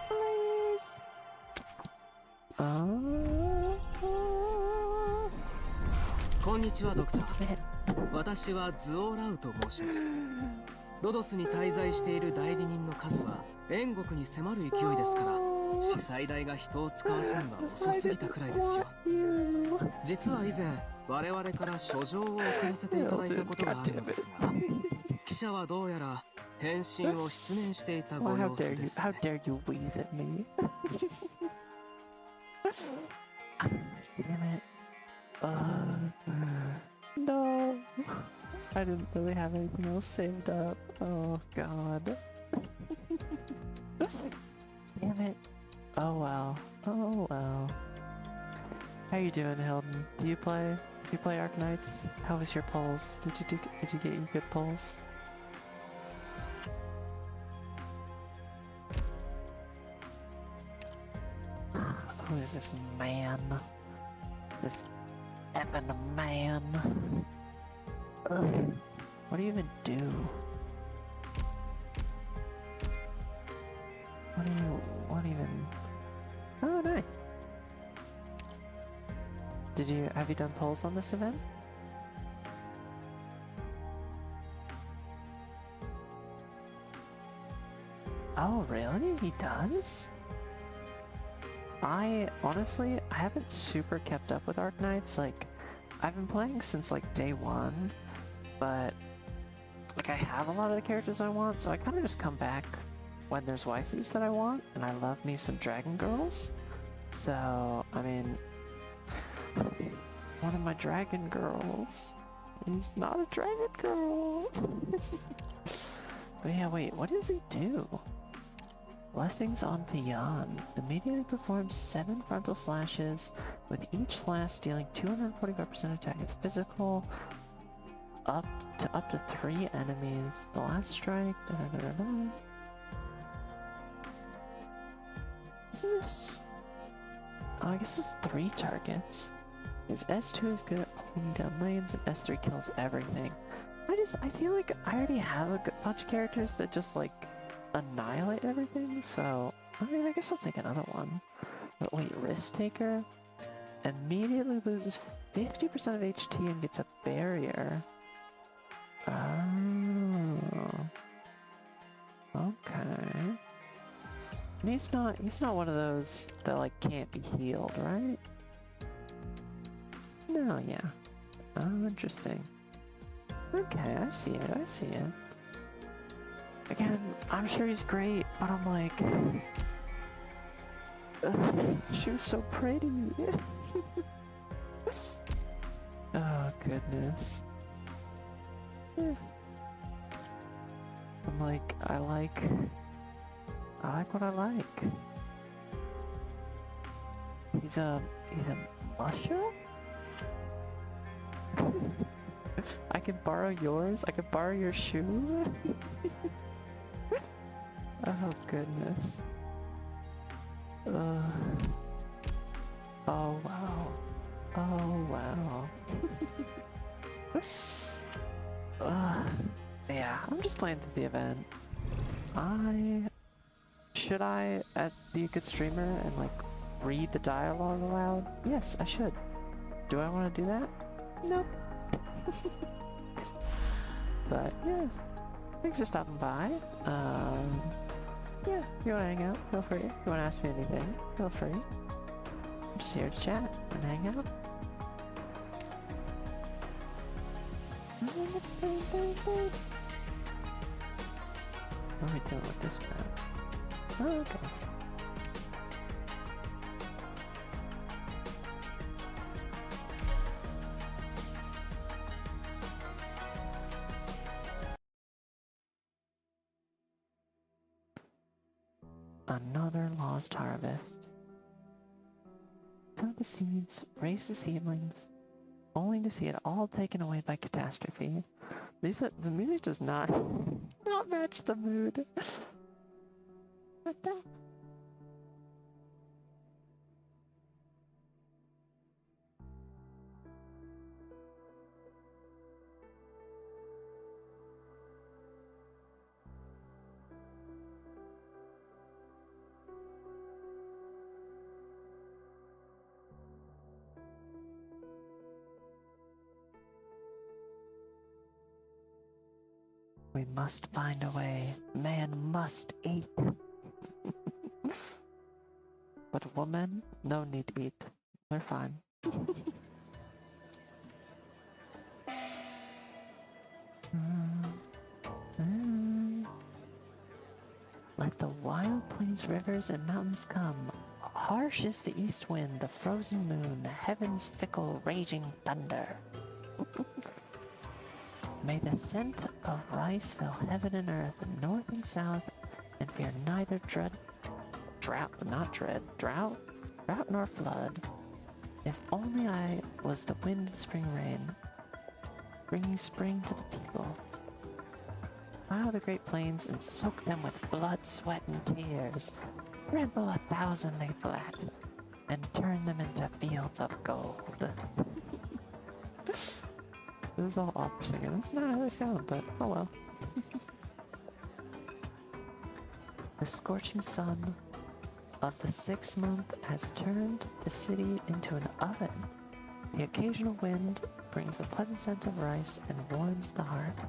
Please. Oh. こんにちはドクター。私はズオーラウと申します。ロドスに滞在している代理人の数は燕国に迫る勢いですから、司祭代が人を使わすのが遅すぎたくらいですよ。実は以前我々から書状を送らせていただいたことがあるのですが、記者はどうやら返信を失念していたご様子です、ね。 How dare you wheeze at me? Damn it. No. I didn't really have anything else saved up. Oh god. Damn it. Oh well. Oh well. How you doing, Hilton? Do you play Arknights? How was your polls? Did you get your good polls? Who is this man? This effing man. Ugh. What do you even do? What even? Oh, nice. Have you done polls on this event? Oh, really? He does? I haven't super kept up with Arknights. Like, I've been playing since like day 1, but like I have a lot of the characters I want, so I kind of just come back when there's waifus that I want, and I love me some dragon girls. So, I mean, one of my dragon girls is not a dragon girl. But yeah, wait, what does he do? Blessings onto Yan. Immediately performs 7 frontal slashes, with each slash dealing 245% attack. It's physical, up to 3 enemies. The last strike. Isn't this? Oh, I guess it's 3 targets. His S2 is good at holding down lanes, and S3 kills everything. I feel like I already have a bunch of characters that just like annihilate everything, so I mean, I guess I'll take another one. But wait, Risk Taker immediately loses 50% of HT and gets a barrier. Oh, okay. And he's not one of those that like can't be healed, right? No, yeah. Oh, interesting. Okay, I see it. Again, I'm sure he's great, but I'm like, she was so pretty. Oh goodness. Yeah. I'm like, I like what I like. He's a mushroom? I can borrow yours? I can borrow your shoe? Oh goodness. Oh wow. Oh wow. Yeah, I'm just playing through the event. Should I be a good streamer and like read the dialogue aloud? Yes, I should. Do I want to do that? Nope. But yeah, thanks for stopping by. Yeah, if you want to hang out, feel free. If you want to ask me anything, feel free. I'm just here to chat and hang out. What are we doing with this map? Oh, okay. Another lost harvest. Sow the seeds, raise the seedlings, only to see it all taken away by catastrophe. The music does not match the mood. What the? We must find a way. Man must eat. But woman, no need to eat. We're fine. Let the wild plains, rivers, and mountains come. Harsh is the east wind, the frozen moon, heaven's fickle, raging thunder. May the scent of rice fill heaven and earth, north and south, and fear neither drought nor flood. If only I was the wind and spring rain, bringing spring to the people. Plow the great plains and soak them with blood, sweat, and tears. Trample 1,000 lay flat, and turn them into fields of gold. This is all opera singing. That's not how they sound, but oh well. The scorching sun of the 6th month has turned the city into an oven. The occasional wind brings the pleasant scent of rice and warms the heart.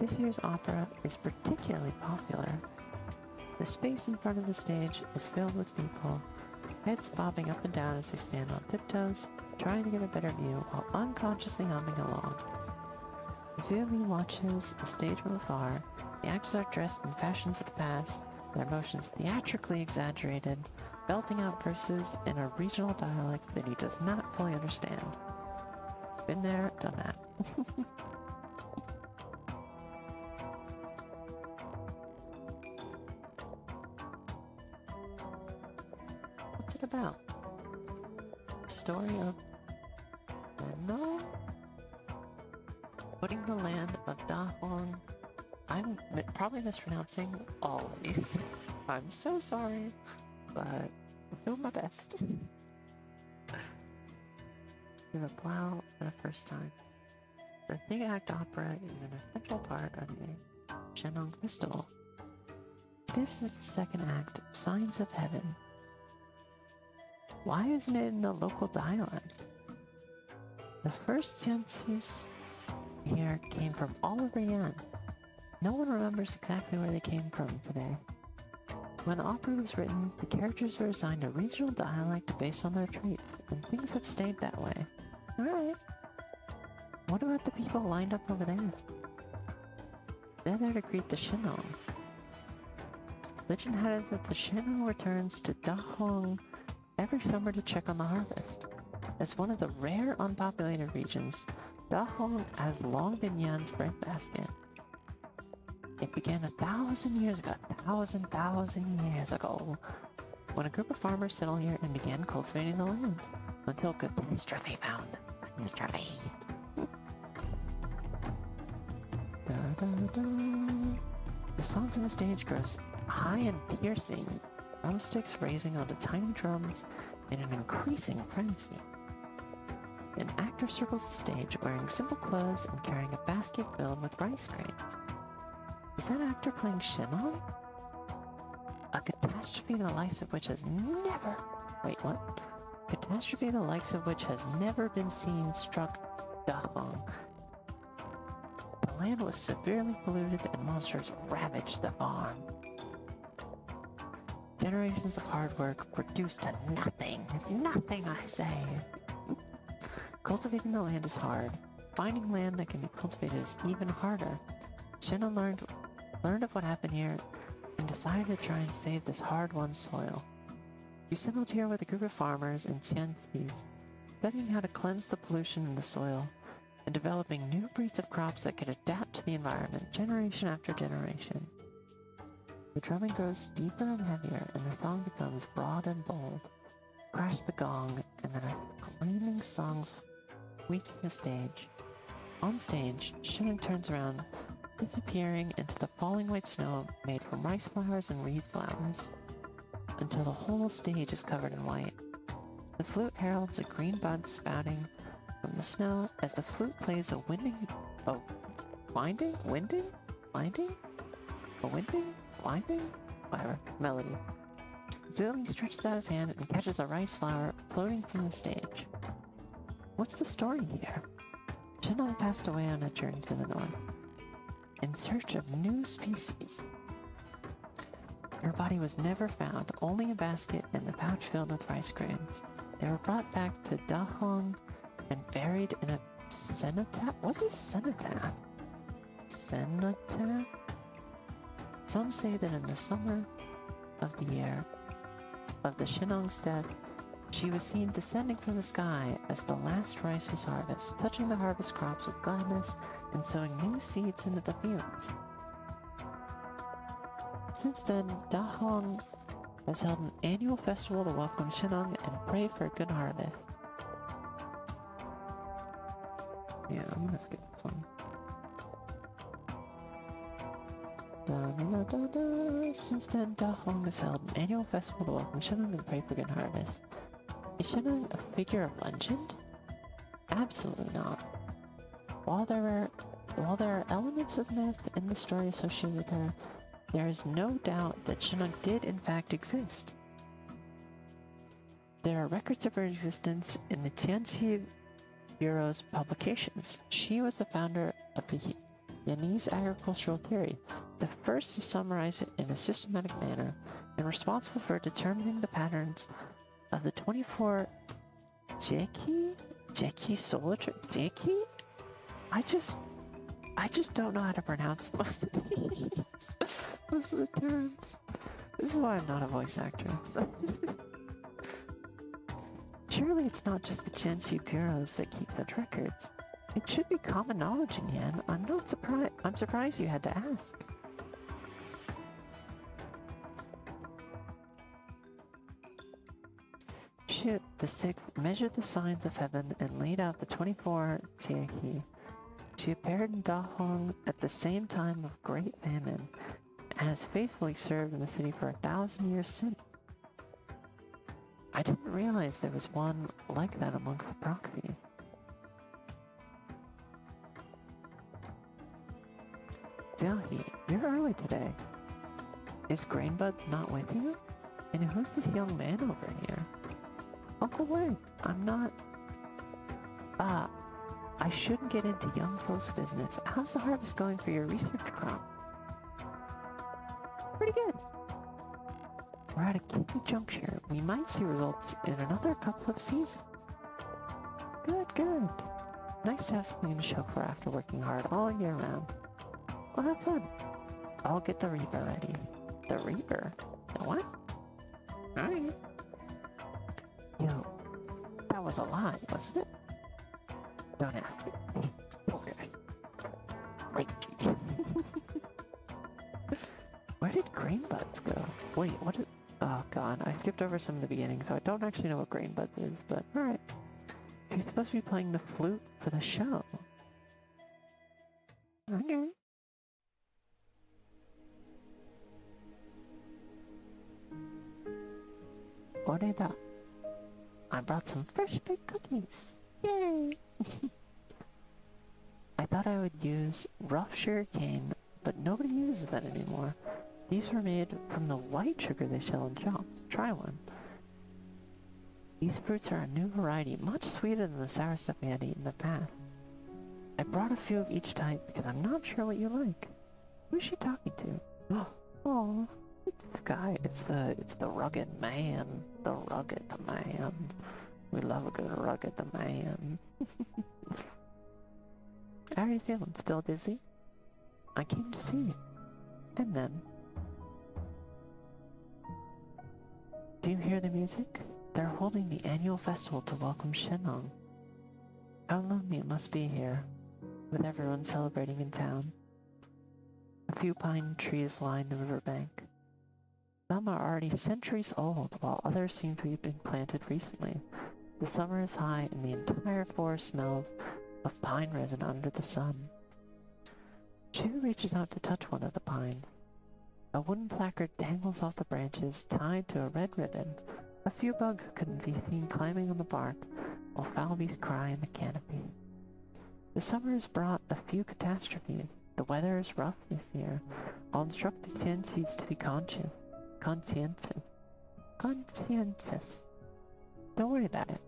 This year's opera is particularly popular. The space in front of the stage is filled with people, heads bobbing up and down as they stand on tiptoes, trying to get a better view while unconsciously humming along. Zumi watches the stage from afar. The actors are dressed in fashions of the past, their motions theatrically exaggerated, belting out verses in a regional dialect that he does not fully understand. Been there, done that. What's it about? Story of no? Putting the land of Dahong. I'm probably mispronouncing all of these. I'm so sorry, but I'm doing my best. Give a plow for the first time. The big act opera is an essential part of the Shenong Festival. This is the second act, Signs of Heaven. Why isn't it in the local dialect? The first census here came from all over Yan. No one remembers exactly where they came from today. When the opera was written, the characters were assigned a regional dialect based on their traits, and things have stayed that way. Alright. What about the people lined up over there? They're there to greet the Shenong. Legend had it that the Shenong returns to Dahong every summer to check on the harvest. As one of the rare unpopulated regions, Dahong has long been Yan's breadbasket. It began 1,000 years ago, 1,000 years ago, when a group of farmers settled here and began cultivating the land, until catastrophe found them. Catastrophe. Da, da, da. The song from the stage grows high and piercing, drumsticks raising onto tiny drums, in an increasing frenzy. An actor circles the stage wearing simple clothes and carrying a basket filled with rice grains. Is that actor playing Shinon? A catastrophe the likes of which has never... Wait, what? Catastrophe the likes of which has never been seen struck Dahong. The land was severely polluted and monsters ravaged the farm. Generations of hard work reduced to nothing. Nothing, I say. Cultivating the land is hard. Finding land that can be cultivated is even harder. Shinon learned of what happened here and decided to try and save this hard-won soil. She settled here with a group of farmers and Tianxis, studying how to cleanse the pollution in the soil and developing new breeds of crops that could adapt to the environment generation after generation. The drumming grows deeper and heavier, and the song becomes broad and bold. Crash the gong, and then a screaming song sweeps the stage. On stage, Shinon turns around, disappearing into the falling white snow made from rice flowers and reed flowers, until the whole stage is covered in white. The flute heralds a green bud spouting from the snow as the flute plays a winding whatever, melody. Zuli stretches out his hand and catches a rice flower floating from the stage. What's the story here? Shinon passed away on a journey to the north, in search of new species. Her body was never found, only a basket and the pouch filled with rice grains. They were brought back to Dahong and buried in a cenotaph? What's a cenotaph? Cenotaph? Some say that in the summer of the year of the Shinong's death, she was seen descending from the sky as the last rice was harvested, touching the harvest crops with gladness and sowing new seeds into the fields. Since then, Dahong has held an annual festival to welcome Shinong and pray for a good harvest. Yeah, I'm gonna skip this one. Since then, Dahong has held an annual festival to welcome Shinong and pray for good harvest. Is Shinong a figure of legend? Absolutely not. While there are elements of myth in the story associated with her, there is no doubt that Shinong did in fact exist. There are records of her existence in the Tianxi Bureau's publications. She was the founder of the Yanese agricultural theory, the first to summarize it in a systematic manner, and responsible for determining the patterns of the 24 Jeki solar Jeki? I just don't know how to pronounce most of these. Most of the terms. This is why I'm not a voice actress. Surely it's not just the Tianxi bureaus that keep the records. It should be common knowledge in Yan. I'm surprised you had to ask. Shit, the sixth measured the signs of heaven and laid out the 24 Tieki. She appeared in Dahong at the same time of great famine, and has faithfully served in the city for 1,000 years since. I didn't realize there was one like that amongst the proxies. Delhi, you're early today. Is Grainbuds not with you? And who's this young man over here? Uncle Wang, I'm not... I shouldn't get into young folks' business. How's the harvest going for your research crop? Pretty good. We're at a key juncture. We might see results in another couple of seasons. Good. Nice to have something to show for after working hard all year round. Well, have fun. I'll get the Reaper ready. The Reaper? The what? Alright. Yo, that was a lie, wasn't it? Don't ask me. Okay. Right. Where did Grainbuds go? Wait, what is... Oh god, I skipped over some of the beginning, so I don't actually know what Grainbuds is, but alright. She's supposed to be playing the flute for the show. Okay. Oreda. I brought some fresh baked cookies. Yay! I thought I would use rough sugarcane, but nobody uses that anymore. These were made from the white sugar they sell in shops. Try one. These fruits are a new variety, much sweeter than the sour stuff we had eaten in the past. I brought a few of each type because I'm not sure what you like. Who's she talking to? Oh, this guy. It's the rugged man. The rugged man. We love a good rugged man. How are you feeling? Still dizzy? I came to see you. And then... Do you hear the music? They're holding the annual festival to welcome Shenong. How lonely it must be here, with everyone celebrating in town. A few pine trees line the riverbank. Some are already centuries old, while others seem to have been planted recently. The summer is high, and the entire forest smells of pine resin under the sun. Shu reaches out to touch one of the pines. A wooden placard dangles off the branches, tied to a red ribbon. A few bugs could be seen climbing on the bark, while fowl beasts cry in the canopy. The summer has brought a few catastrophes. The weather is rough this year. I'll instruct the Tianseeds to be conscientious. Don't worry about it.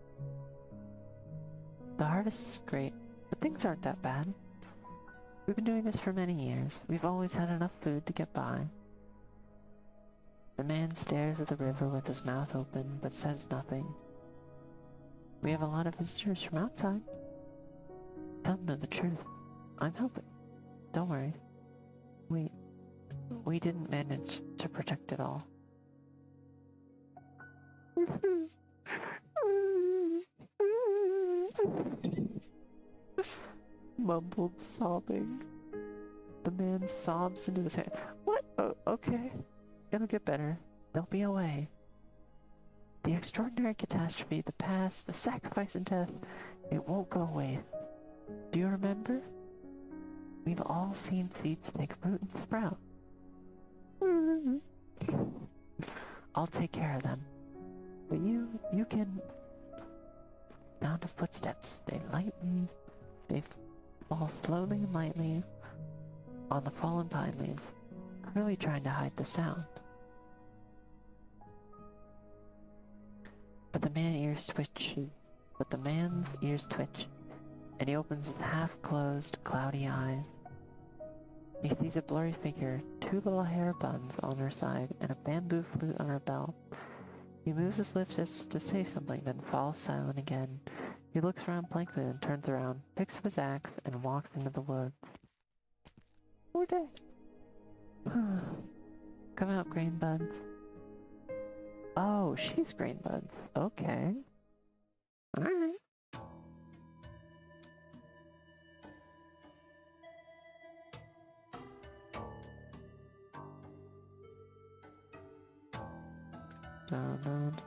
The harvest is great, but things aren't that bad. We've been doing this for many years. We've always had enough food to get by. The man stares at the river with his mouth open, but says nothing. We have a lot of visitors from outside. Tell them the truth. I'm helping. Don't worry. We didn't manage to protect it all. Mumbled sobbing. The man sobs into his hand. What? Oh, okay. It'll get better. They'll be away. The extraordinary catastrophe, the past, the sacrifice and death, it won't go away. Do you remember? We've all seen seeds take root and sprout. I'll take care of them. But you can... Sound of footsteps. They fall slowly and lightly on the fallen pine leaves, clearly trying to hide the sound. But the man's ears twitch, and he opens his half-closed, cloudy eyes. He sees a blurry figure, 2 little hair buns on her side, and a bamboo flute on her belt. He moves his lips as to say something, then falls silent again. He looks around blankly and turns around, picks up his axe, and walks into the woods. We're dead. Come out, grain buds. Oh, she's grain buds. Okay. Alright. Dun.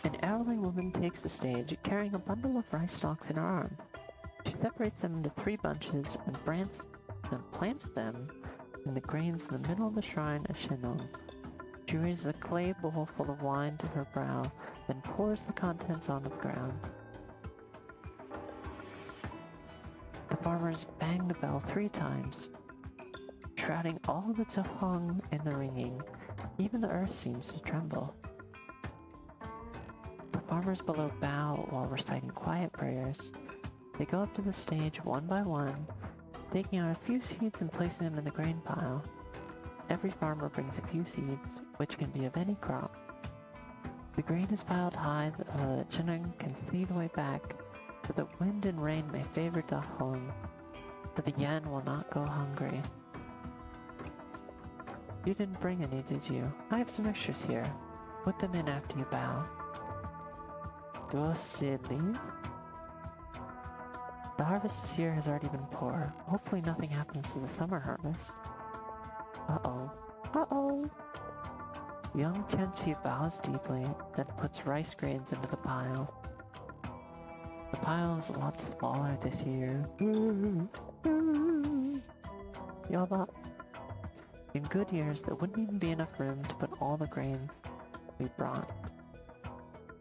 An elderly woman takes the stage, carrying a bundle of rice stalks in her arms. She separates them into 3 bunches and plants them in the grains in the middle of the shrine of Shenong. She raises a clay bowl full of wine to her brow, then pours the contents onto the ground. The farmers bang the bell 3 times, shrouding all the Tuhong in the ringing. Even the earth seems to tremble. The farmers below bow while reciting quiet prayers. They go up to the stage one by one, taking out a few seeds and placing them in the grain pile. Every farmer brings a few seeds, which can be of any crop. The grain is piled high so that Shenong can see the way back, so that wind and rain may favor Dahong, but the Yan will not go hungry. You didn't bring any, did you? I have some extras here. Put them in after you bow. Go silly. The harvest this year has already been poor. Hopefully nothing happens to the summer harvest. Uh-oh. Uh-oh! Young Tianqi bows deeply, then puts rice grains into the pile. The pile is a lot smaller this year. Yoba. In good years, there wouldn't even be enough room to put all the grain we brought.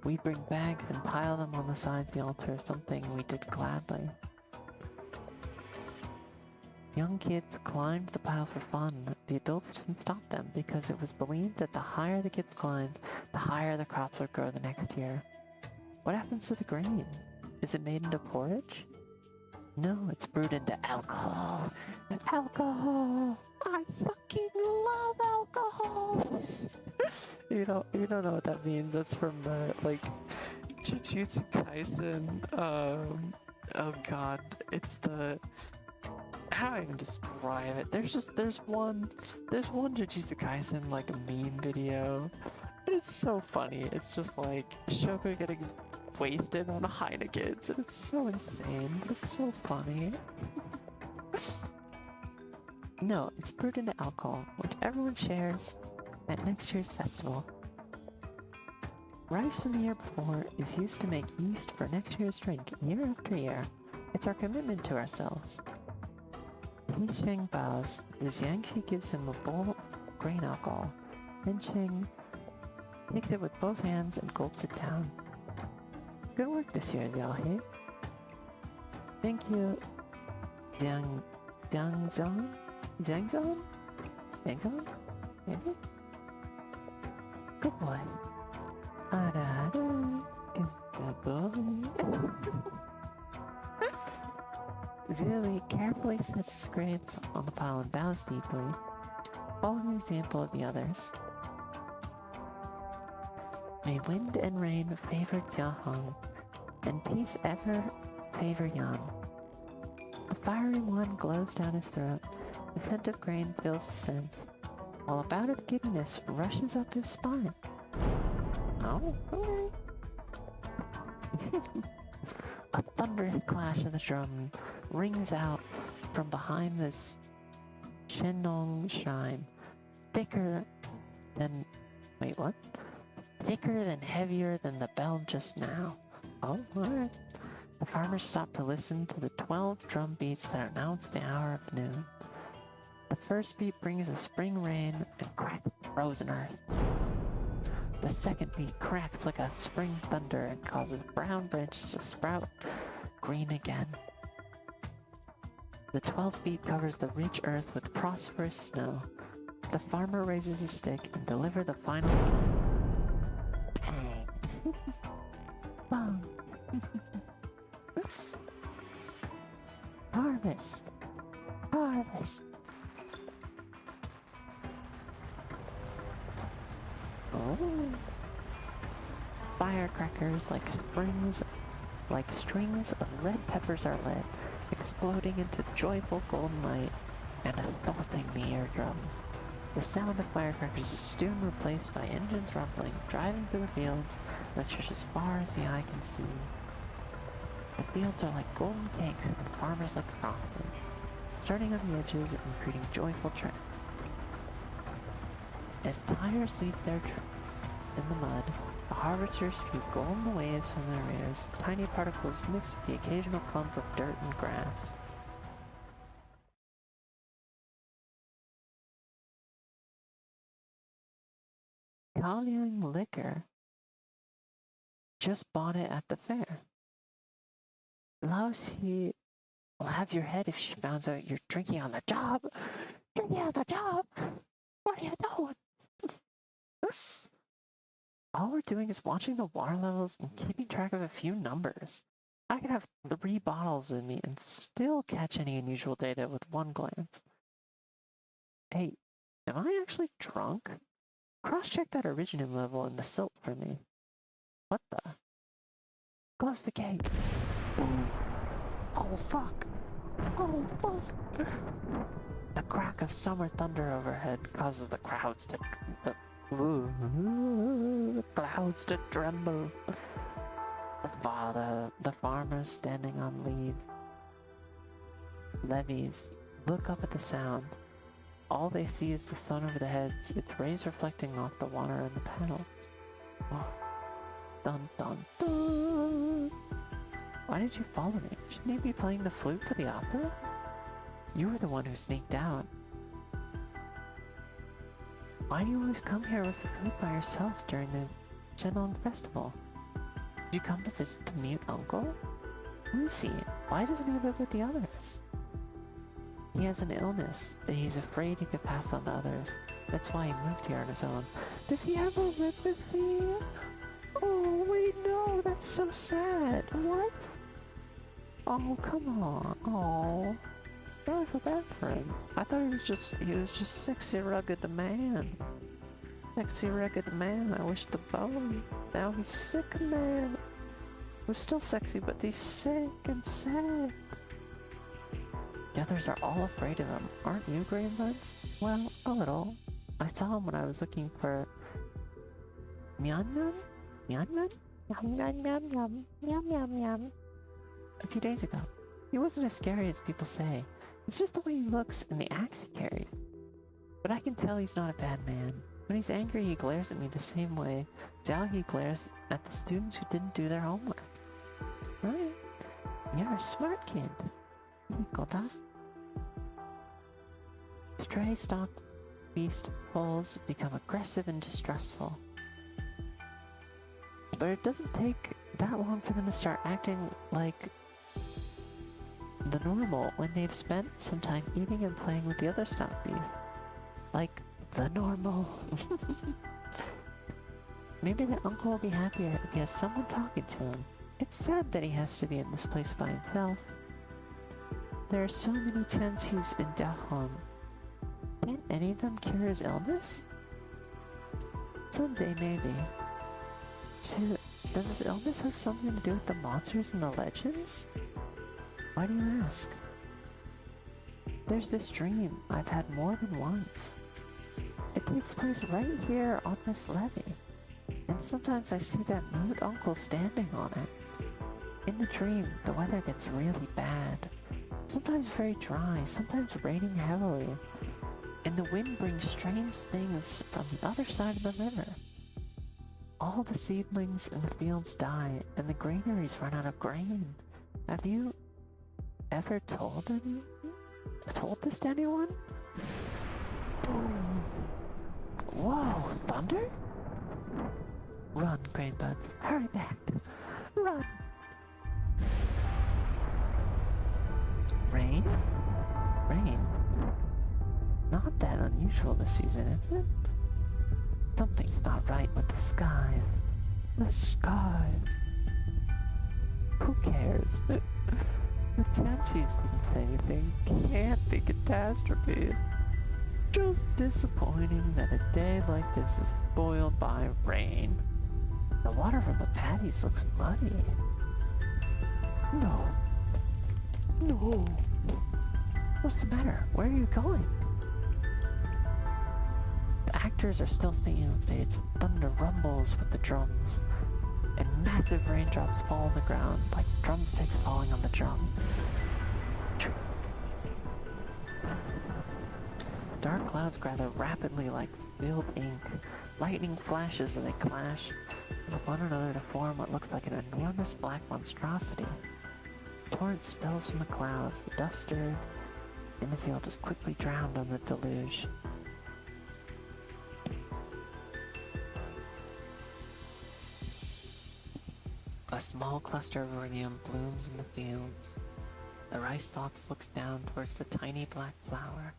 We'd bring bags and pile them on the side of the altar, something we did gladly. Young kids climbed the pile for fun. The adults didn't stop them because it was believed that the higher the kids climbed, the higher the crops would grow the next year. What happens to the grain? Is it made into porridge? No, it's brewed into alcohol. Alcohol! I fucking love alcohol! You don't know what that means. That's from like Jujutsu Kaisen. Oh god, it's the... How do I even describe it? There's one Jujutsu Kaisen like a meme video. And it's so funny. It's just like Shoko getting wasted on Heinekens, and it's so insane. It's so funny. No, it's brewed into alcohol, which everyone shares at next year's festival. Rice from the year before is used to make yeast for next year's drink, year after year. It's our commitment to ourselves. He Sheng bows, as Yangshi gives him a bowl of grain alcohol. Then Sheng takes it with both hands and gulps it down. Good work this year, Xiaohe. Thank you, Jiangzhong? Maybe? Good boy. Good boy. Zuli carefully sets his grades on the pile and bows deeply, following the example of the others. May wind and rain favor Jiahong, and peace ever favor Yan. The fiery one glows down his throat, the scent of grain fills his sense, while a bout of giddiness rushes up his spine. Oh, okay. A thunderous clash of the drum rings out from behind this Shenong shrine, thicker than... Wait, what? Thicker than heavier than the bell just now. Oh, alright. The farmers stop to listen to the 12 drum beats that announce the hour of noon. The first beat brings a spring rain and cracks frozen earth. The second beat cracks like a spring thunder and causes brown branches to sprout green again. The 12th beat covers the rich earth with prosperous snow. The farmer raises his stick and delivers the final beat. Bang! Bang! Harvest! Harvest! Oh! Firecrackers like strings of red peppers are lit, exploding into joyful golden light and assaulting the eardrums. The sound of firecrackers is soon replaced by engines rumbling, driving through the fields that stretch as far as the eye can see. The fields are like golden cakes and farmers like frosting, starting on the edges and creating joyful tracks. As tires leave their in the mud, the harvesters spew golden waves from their ears, tiny particles mixed with the occasional clump of dirt and grass. Kaoliang liquor. Just bought it at the fair. Lao Xi will have your head if she finds out you're drinking on the job. Drinking on the job? What are you doing? All we're doing is watching the water levels and keeping track of a few numbers. I could have 3 bottles in me and still catch any unusual data with one glance. Hey, am I actually drunk? Cross-check that originium level in the silt for me. What the? Close the gate. Ooh. Oh fuck. Oh fuck. The crack of summer thunder overhead causes the clouds to tremble. The farmers standing on levees look up at the sound. All they see is the sun over their heads, its rays reflecting off the water and the panels. Oh. Dun dun dun! Why did you follow me? Shouldn't you be playing the flute for the opera? You were the one who sneaked out. Why do you always come here with food by yourself during the Chenong festival? Did you come to visit the mute uncle? Who is he? Why doesn't he live with the others? He has an illness that he's afraid he could pass on to others. That's why he moved here on his own. Does he ever live with me? Oh, wait, no, that's so sad. What? Oh, come on. Oh. I really feel bad for him. I thought he was just sexy rugged man. Sexy rugged man. I wish the bone. Now he's sick man. We're still sexy, but he's sick and sad. The others are all afraid of him. Aren't you, Greenbud? Well, a little. I saw him when I was looking for Myanmar? Myanmar? Yum yum yum yum yum yum yum. A few days ago. He wasn't as scary as people say. It's just the way he looks and the axe he carries. But I can tell he's not a bad man. When he's angry, he glares at me the same way as how he glares at the students who didn't do their homework. Right? You're a smart kid. Koda. Stray stocked beast foals become aggressive and distrustful. But it doesn't take that long for them to start acting like the normal when they've spent some time eating and playing with the other stock beef. Like the normal. Maybe the uncle will be happier if he has someone talking to him. It's sad that he has to be in this place by himself. There are so many Chensus in Dahong. Can't any of them cure his illness? Someday, maybe. Does his illness have something to do with the monsters and the legends? Why do you ask? There's this dream I've had more than once. It takes place right here on this levee. And sometimes I see that mute uncle standing on it. In the dream, the weather gets really bad. Sometimes very dry, sometimes raining heavily. And the wind brings strange things from the other side of the river. All the seedlings in the fields die, and the granaries run out of grain. Have you ever told this to anyone? Boom. Whoa, thunder? Run, Grainbuds. Hurry back. Run. Rain? Rain? Not that unusual this season, is it? Something's not right with the skies. The skies. Who cares? The Chensus didn't say anything. Can't be catastrophe. Just disappointing that a day like this is spoiled by rain. The water from the patties looks muddy. No. No. What's the matter? Where are you going? The actors are still singing on stage. Thunder rumbles with the drums, and massive raindrops fall on the ground like drumsticks falling on the drums. Dark clouds gather rapidly like filled ink. Lightning flashes and they clash with one another to form what looks like an enormous black monstrosity. A torrent spills from the clouds. The dust stirred in the field is quickly drowned on the deluge. A small cluster of rhodium blooms in the fields. The rice stalks looks down towards the tiny black flower.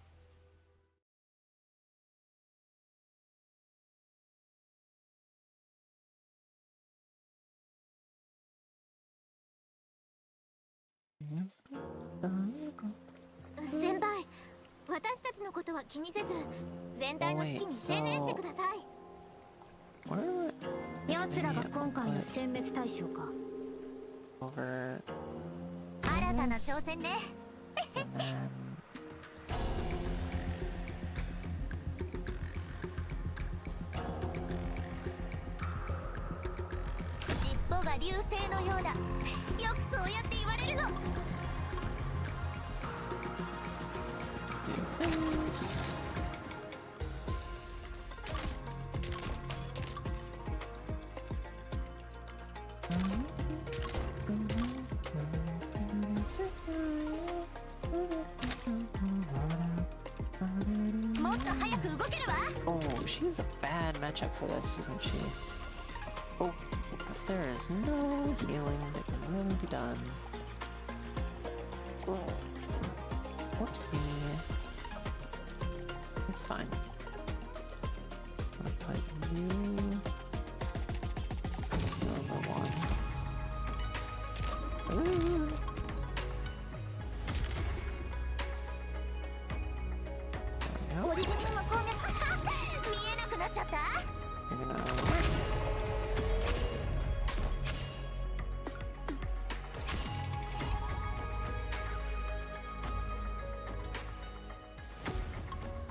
Senpai, 私たちのことは気にせず、全体の指揮に専念してください。奴らが今回の殲滅対象か。新たな挑戦ね。尻尾が流星のようだ。よくそうやって言われるの。もっと早くく動けるわ。 Oh, she's a bad matchup for this, isn't she? Oh, because there is no healing that can really be done. Oh. Whoopsie. It's fine. I'm gonna put you number 1. Ooh. There we go. オリジンの攻撃見えなくなっちゃった。 You're gonna...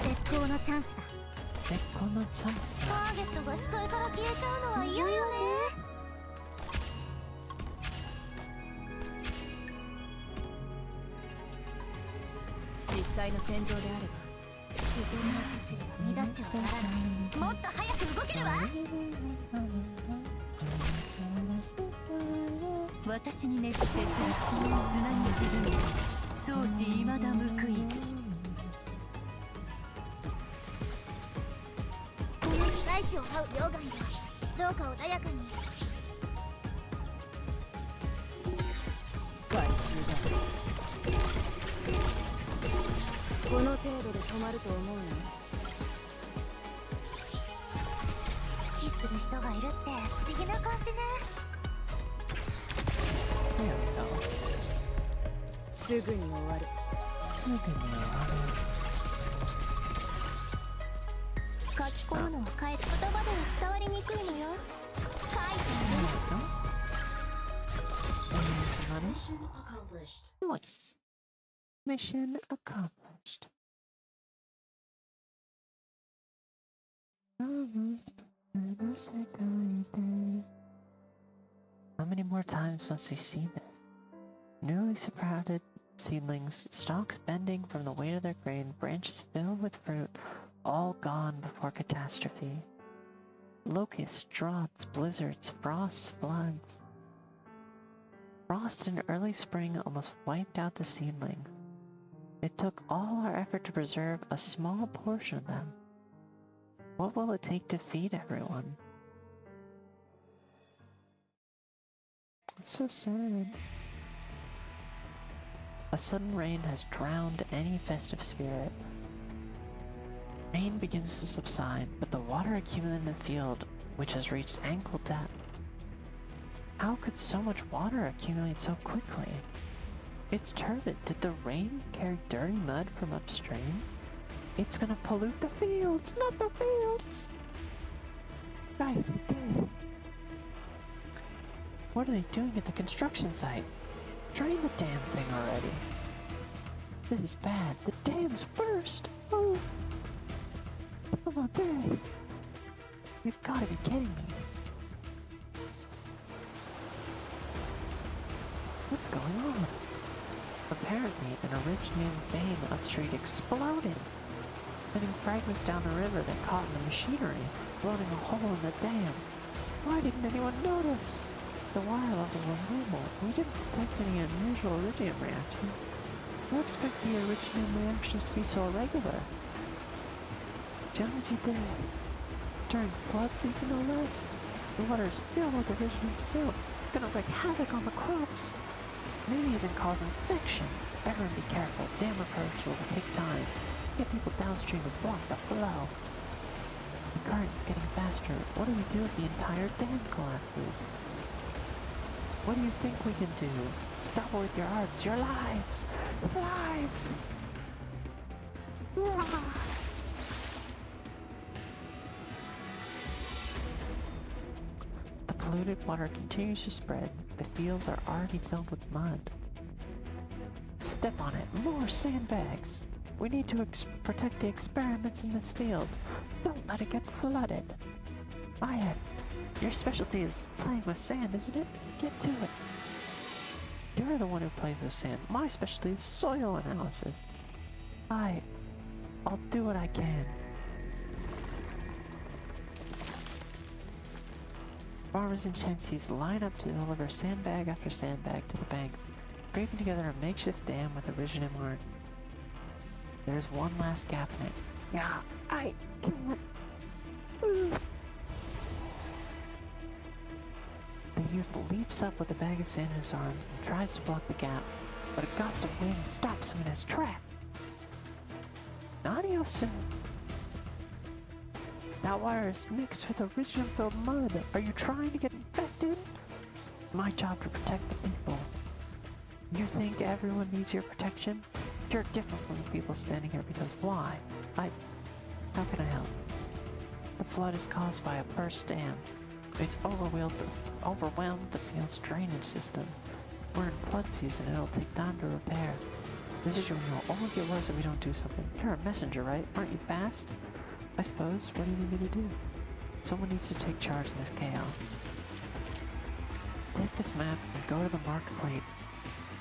絶好のチャンスだ。絶好のチャンス。ターゲットが視界から消えちゃうのは嫌よね。実際の戦場であれば自然の摂理は乱してはならない。もっと早く動けるわ。私に熱して砂に沈み宗師未だ報いず。この大地を這う溶岩よ、どうか穏やかに。害虫だ。この程度で止まると思うよ。好きする人がいるって不思議な感じね。There we go. すぐに終わる。すぐに終わる。書き込むのは言葉では伝わりにくいのよ。書いて Nice. Mission accomplished. How many more times must we see this? Newly sprouted seedlings, stalks bending from the weight of their grain, branches filled with fruit, all gone before catastrophe. Locusts, droughts, blizzards, frosts, floods. Frost in early spring almost wiped out the seedling. It took all our effort to preserve a small portion of them. What will it take to feed everyone? It's so sad. A sudden rain has drowned any festive spirit. Rain begins to subside, but the water accumulated in the field, which has reached ankle depth. How could so much water accumulate so quickly? It's turbid. Did the rain carry dirty mud from upstream? It's gonna pollute the fields, not the fields! Guys, what are they doing at the construction site? Drain the damn thing already. This is bad. The dam's burst! Oh! Come on, there! You've gotta be kidding me. What's going on? Apparently, an originating vein upstream exploded, sending fragments down the river that caught in the machinery, floating a hole in the dam. Why didn't anyone notice? The water levels were normal. We didn't detect any unusual iridium reactions. Who expect the iridium reactions to be so irregular? Jonesy did. During flood season, no less. The water is filled with iridium silt. It's gonna wreak havoc on the crops. Maybe even cause infection. Everyone be careful. Dam approach will take time. Get people downstream to block the flow. The current's getting faster. What do we do if the entire dam collapses? What do you think we can do? Stop with your hearts, your lives! Lives! The polluted water continues to spread. The fields are already filled with mud. Step on it. More sandbags. We need to protect the experiments in this field. Don't let it get flooded. Maya, your specialty is playing with sand, isn't it? Get to it. You're the one who plays with sand. My specialty is soil analysis. I'll do what I can. Farmers and chancies line up to deliver sandbag after sandbag to the bank, scraping together a makeshift dam with iridium arms. There's one last gap in it. Yeah, I can't. The youth leaps up with a bag of sand in his arm and tries to block the gap, but a gust of wind stops him in his track. Adios. That water is mixed with original mud. Are you trying to get infected? My job to protect the people. You think everyone needs your protection? You're different from the people standing here because why? How can I help? The flood is caused by a burst dam. It's overwhelmed the field's drainage system. We're in flood season and it'll take time to repair. This issue will only get worse if we don't do something. You're a messenger, right? Aren't you fast? I suppose. What do you need me to do? Someone needs to take charge in this chaos. Take this map and go to the marked plate.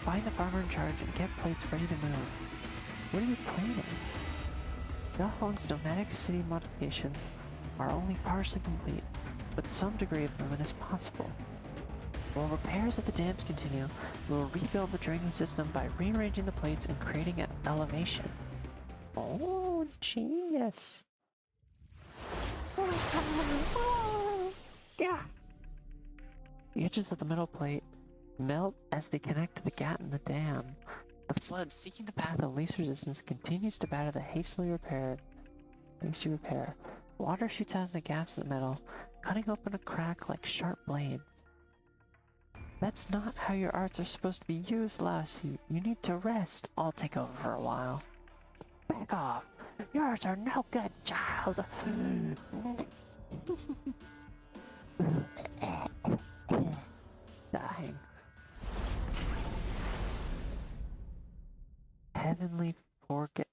Find the farmer in charge and get plates ready to move. What are you planning? Gothlong's nomadic city modifications are only partially complete, but some degree of movement is possible. While repairs at the dams continue, we will rebuild the drainage system by rearranging the plates and creating an elevation. Oh, genius! Yeah. The edges of the middle plate melt as they connect to the gap in the dam. The flood, seeking the path of least resistance, continues to batter the hastily repaired. Water shoots out of the gaps in the middle, cutting open a crack like sharp blades. That's not how your arts are supposed to be used, Lassie. You need to rest. I'll take over for a while. Back off! Your arts are no good, child! Dying. Heavenly forget.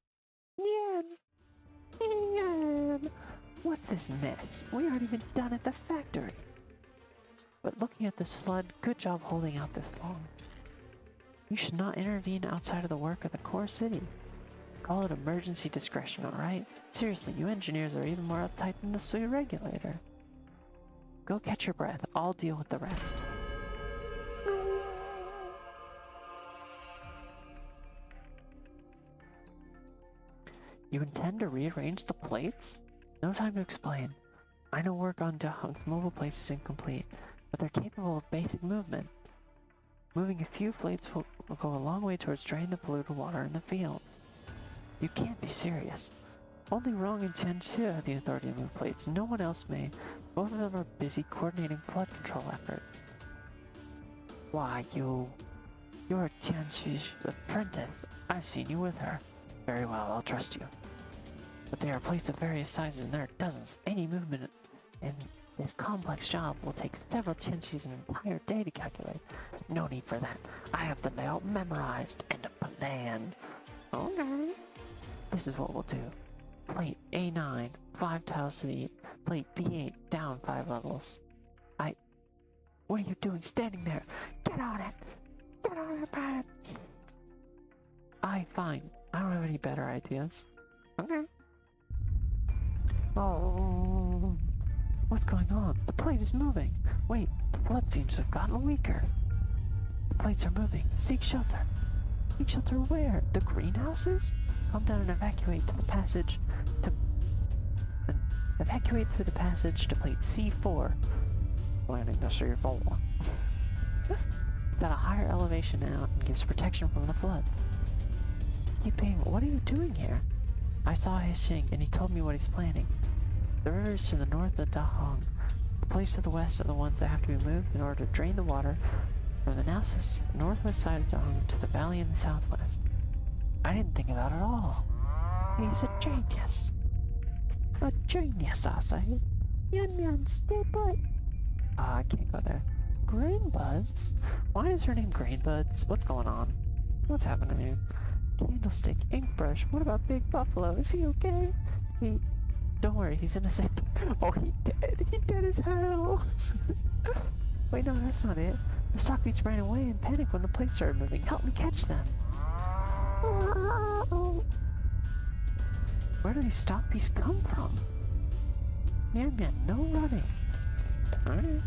What's this mess? We aren't even done at the factory. But looking at this flood, good job holding out this long. You should not intervene outside of the work of the core city. Call it emergency discretion, alright? Seriously, you engineers are even more uptight than the Soy regulator. Go catch your breath. I'll deal with the rest. You intend to rearrange the plates? No time to explain. I know work on Dahong's mobile plates is incomplete, but they're capable of basic movement. Moving a few plates will go a long way towards draining the polluted water in the fields. You can't be serious. Only Rong and Tianxia have the authority to move plates. No one else may. Both of them are busy coordinating flood control efforts. Why, you're Tianxi's apprentice. I've seen you with her. Very well, I'll trust you. But there are plates of various sizes and there are dozens. Any movement in this complex job will take several Tianxis an entire day to calculate. No need for that. I have the layout memorized and a plan. Okay. This is what we'll do. Plate A9, 5 tiles to the east. Plate B8, down 5 levels. What are you doing standing there? Get on it! Get on it, man! Fine. I don't have any better ideas. Okay. Oh. What's going on? The plate is moving. Wait, the flood seems to have gotten weaker. The plates are moving. Seek shelter. Seek shelter where? The greenhouses? Come down and evacuate to the passage to... evacuate through the passage to plate C4. Landing to C4. It's at a higher elevation now and gives protection from the flood. Yiping, what are you doing here? I saw Hixing and he told me what he's planning. The rivers to the north of Dahong, the places to the west are the ones that have to be moved in order to drain the water from the northwest side of Dahong to the valley in the southwest. I didn't think of that at all. He's a genius. A genius, I say. Yan stay put. I can't go there. Grainbuds? Why is her name Grainbuds? What's going on? What's happening here? Candlestick, ink brush. What about Big Buffalo? Is he okay? Don't worry, he's in a safe. Oh, he dead. He dead as hell. Wait, no, that's not it. The stock beats ran away in panic when the plates started moving. Help me catch them. Where do these stock beasts come from? Man, no running. Alright.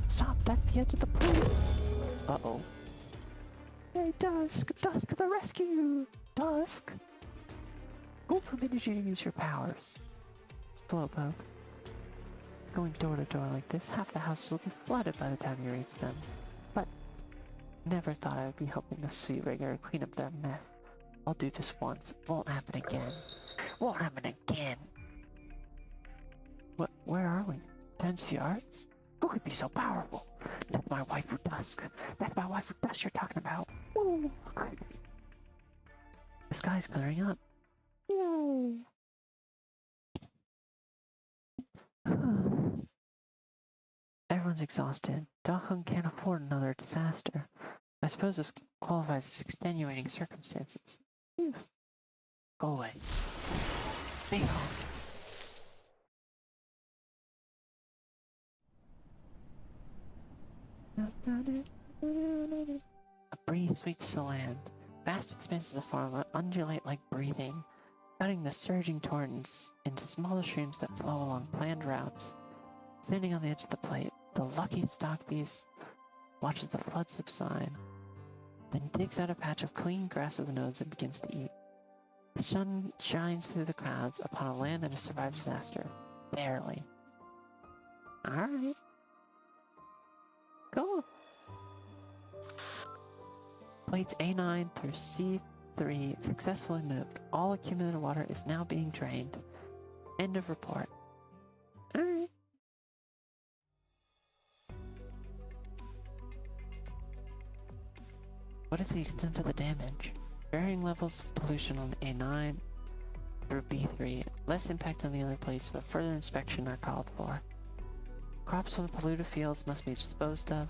Stop, that's the edge of the plate. Uh-oh. Hey, Dusk! Dusk, the rescue! Dusk! Who permitted you to use your powers? Slowpoke. Going door to door like this, half the houses will be flooded by the time you reach them. But never thought I would be helping the Sea Rigger clean up their mess. I'll do this once. Won't happen again. Won't happen again. Where are we? 10 yards? Who could be so powerful? That's my waifu Dusk. That's my waifu Dusk you're talking about. Woo. The sky's clearing up. Yay! Everyone's exhausted. Dahung can't afford another disaster. I suppose this qualifies as extenuating circumstances. Go away. Be home. A breeze sweeps the land. Vast expanses of farmland undulate like breathing, cutting the surging torrents into smaller streams that flow along planned routes. Standing on the edge of the plate, the lucky stock beast watches the flood subside, then digs out a patch of clean grass with the nose and begins to eat. The sun shines through the clouds upon a land that has survived disaster. Barely. Alright. Go. Plates A9 through C3 successfully moved. All accumulated water is now being drained. End of report. Alright. What is the extent of the damage? Varying levels of pollution on A9 through B3. Less impact on the other plates, but further inspection are called for. Crops from the polluted fields must be disposed of.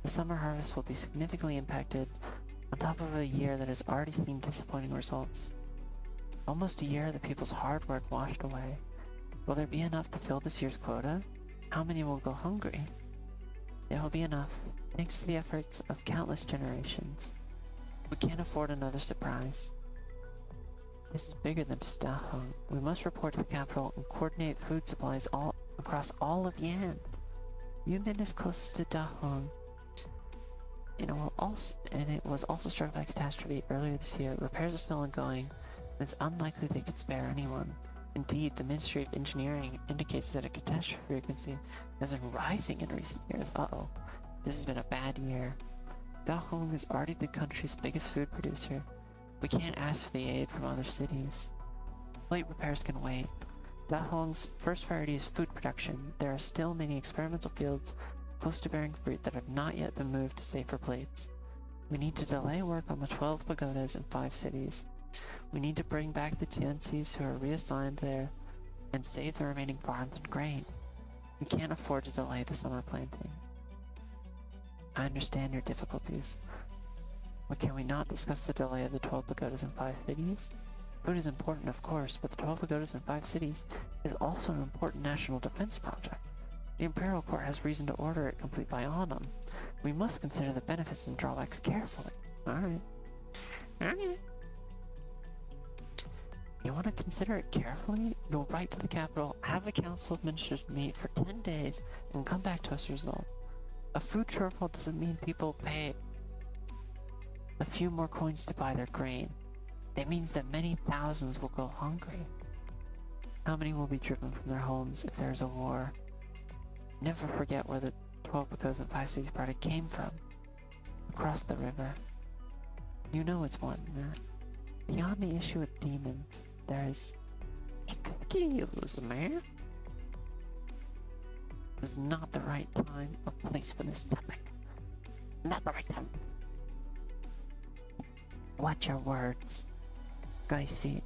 The summer harvest will be significantly impacted, on top of a year that has already seen disappointing results. Almost a year of the people's hard work washed away. Will there be enough to fill this year's quota? How many will go hungry? There will be enough, thanks to the efforts of countless generations. We can't afford another surprise. This is bigger than just Dahung. We must report to the capital and coordinate food supplies across all of Yan. Yunbin is closest to Dahung, and it was also struck by a catastrophe earlier this year. Repairs are still ongoing, and it's unlikely they could spare anyone. Indeed, the Ministry of Engineering indicates that a catastrophe frequency has been rising in recent years. Uh-oh. This has been a bad year. Dahung is already the country's biggest food producer. We can't ask for the aid from other cities. Plate repairs can wait. Dahung's first priority is food production. There are still many experimental fields close to bearing fruit that have not yet been moved to safer plates. We need to delay work on the 12 pagodas in 5 cities. We need to bring back the Tianxis who are reassigned there and save the remaining farms and grain. We can't afford to delay the summer planting. I understand your difficulties. But can we not discuss the delay of the 12 pagodas in 5 cities? Food is important, of course, but the 12 pagodas in 5 cities is also an important national defense project. The Imperial Court has reason to order it complete by autumn. We must consider the benefits and drawbacks carefully. Alright. Alright. You want to consider it carefully? Go right to the capital, have the Council of Ministers meet for 10 days, and come back to us with results. A food shortfall doesn't mean people pay a few more coins to buy their grain. It means that many thousands will go hungry. How many will be driven from their homes if there is a war? Never forget where the 12 pagodas and 5 cities project came from. Across the river. You know it's more than that. Beyond the issue with demons, there is... Excuse me? This is not the right time or place for this topic. Not the right time. Watch your words. Guys, see,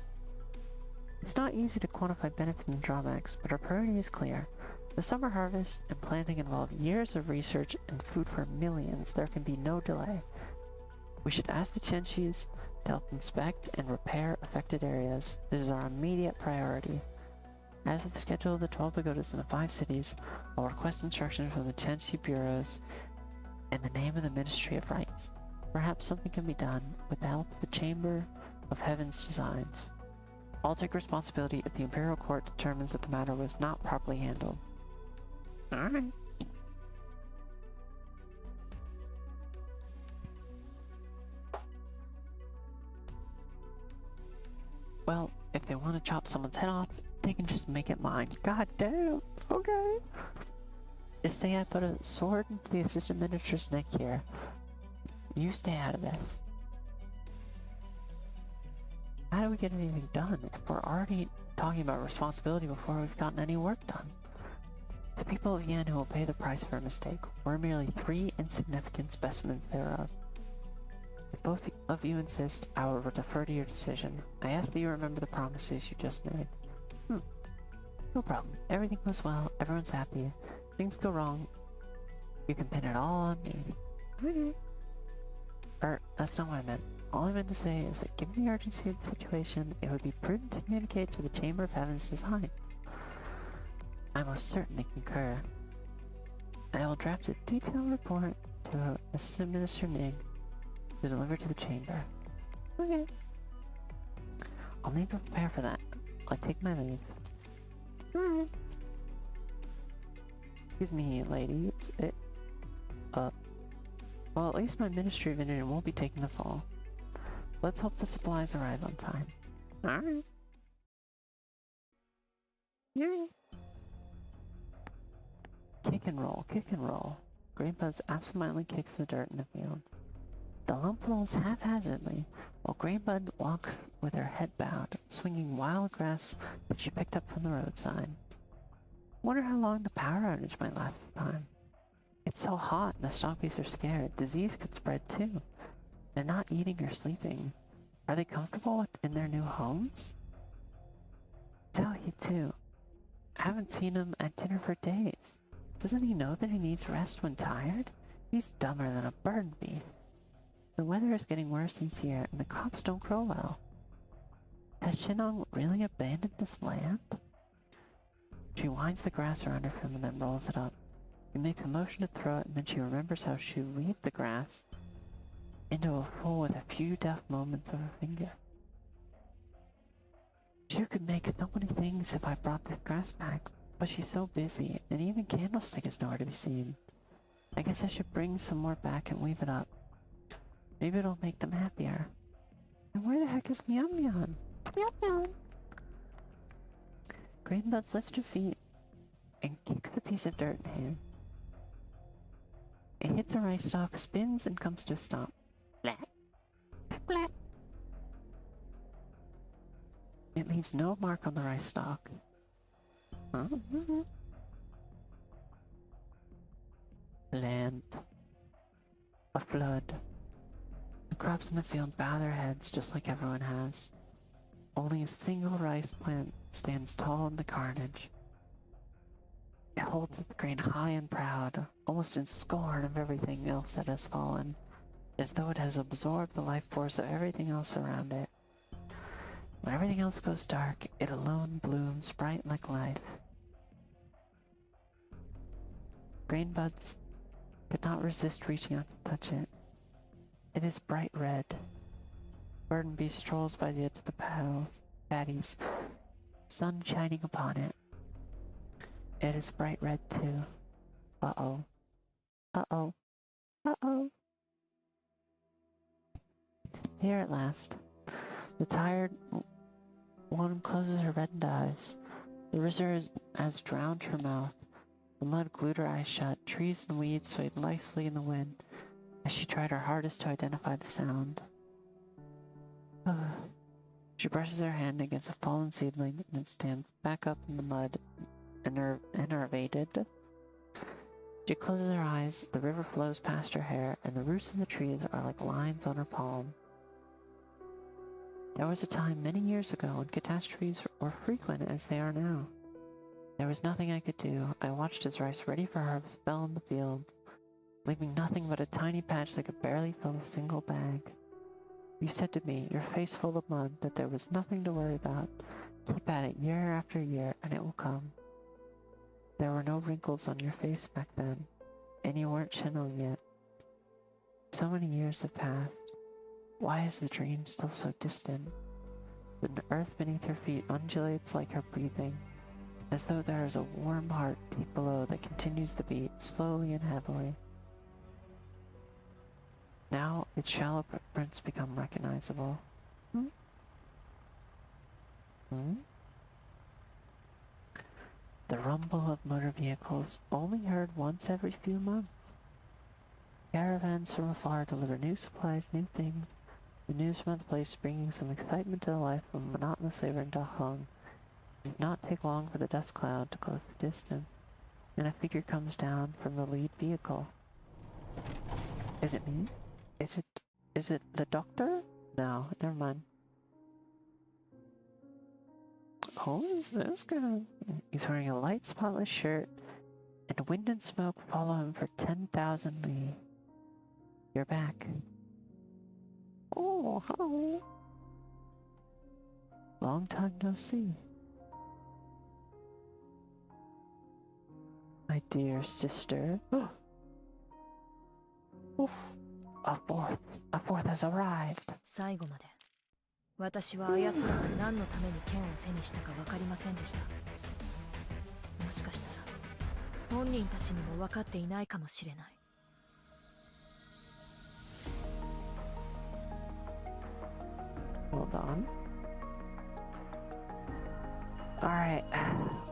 it's not easy to quantify benefits and drawbacks, but our priority is clear. The summer harvest and planting involve years of research and food for millions. There can be no delay. We should ask the Tianxis to help inspect and repair affected areas. This is our immediate priority. As for the schedule of the 12 pagodas in the 5 cities, I'll request instructions from the Tianxi bureaus and the name of the Ministry of Rights. Perhaps something can be done with the help of the Chamber of Heaven's designs. I'll take responsibility if the Imperial Court determines that the matter was not properly handled. Alright. Well, if they want to chop someone's head off, they can just make it mine. God damn. Okay. Just say I put a sword into the assistant minister's neck here. You stay out of this. How do we get anything done if we're already talking about responsibility before we've gotten any work done? The people of Yen who will pay the price for a mistake were merely 3 insignificant specimens thereof. If both of you insist, I will defer to your decision. I ask that you remember the promises you just made. No problem. Everything goes well, everyone's happy. Things go wrong, you can pin it all on me. That's not what I meant. All I meant to say is that given the urgency of the situation, it would be prudent to communicate to the Chamber of Heaven's design. I most certainly concur. I will draft a detailed report to Assistant Minister Ning to deliver to the Chamber. Okay. I'll need to prepare for that. I'll take my leave. Alright. Excuse me, ladies. Well, at least my Ministry of Energy won't be taking the fall. Let's hope the supplies arrive on time. Alright. Yeah. Kick and roll, kick and roll. Greenbuds absentmindly kicks the dirt in the field. The lump rolls haphazardly, while Greenbud walks with her head bowed, swinging wild grass that she picked up from the roadside. Wonder how long the power outage might last this time. It's so hot and the stockbees are scared. Disease could spread too. They're not eating or sleeping. Are they comfortable in their new homes? Tell he too. I haven't seen him at dinner for days. Doesn't he know that he needs rest when tired? He's dumber than a bird beef. The weather is getting worse each year, and the crops don't grow well. Has Shinong really abandoned this land? She winds the grass around her and then rolls it up. She makes a motion to throw it, and then she remembers how she weaved the grass into a full with a few deft movements of her finger. She could make so many things if I brought this grass back, but she's so busy, and even Candlestick is nowhere to be seen. I guess I should bring some more back and weave it up. Maybe it'll make them happier. And where the heck is Meow Meow? Meow Meow! Greenbuds lifts her feet and kicks the piece of dirt in hand. It hits a rice stalk, spins, and comes to a stop. Blat! Blat! It leaves no mark on the rice stalk. Land. A flood. The crops in the field bow their heads just like everyone has. Only a single rice plant stands tall in the carnage. It holds the grain high and proud, almost in scorn of everything else that has fallen, as though it has absorbed the life force of everything else around it. When everything else goes dark, it alone blooms bright like life. Grainbuds could not resist reaching out to touch it. It is bright red. Bird and beast strolls by the edge of the patties, sun shining upon it. It is bright red too. Uh-oh. Uh-oh. Uh-oh. Here at last. The tired one closes her reddened eyes. The river has drowned her mouth. The mud glued her eyes shut. Trees and weeds swayed lightly in the wind as she tried her hardest to identify the sound. She brushes her hand against a fallen seedling and stands back up in the mud, enervated. She closes her eyes, the river flows past her hair, and the roots of the trees are like lines on her palm. There was a time many years ago when catastrophes were frequent as they are now. There was nothing I could do. I watched as rice ready for harvest fell in the field, leaving nothing but a tiny patch that could barely fill a single bag. You said to me, your face full of mud, that there was nothing to worry about. Keep at it year after year, and it will come. There were no wrinkles on your face back then, and you weren't Shinong yet. So many years have passed. Why is the dream still so distant? The earth beneath her feet undulates like her breathing, as though there is a warm heart deep below that continues to beat slowly and heavily. Now its shallow prints become recognizable. Hmm? The rumble of motor vehicles, only heard once every few months. Caravans from afar deliver new supplies, new things. The news from the place bringing some excitement to the life of a monotonous labouring Dahong. It did not take long for the dust cloud to close the distance, and a figure comes down from the lead vehicle. Is it me? Is it the doctor? No, never mind. Who is this guy? He's wearing a light spotless shirt, and wind and smoke follow him for 10,000 li. You're back. Oh, hi. Long time no see. My dear sister. Oof. A fourth has arrived. 最後まで私はあやつらが何のために剣を手にしたか分かりませんでした。もしかしたら本人たちにも分かっていないかもしれない。Hold on. Alright,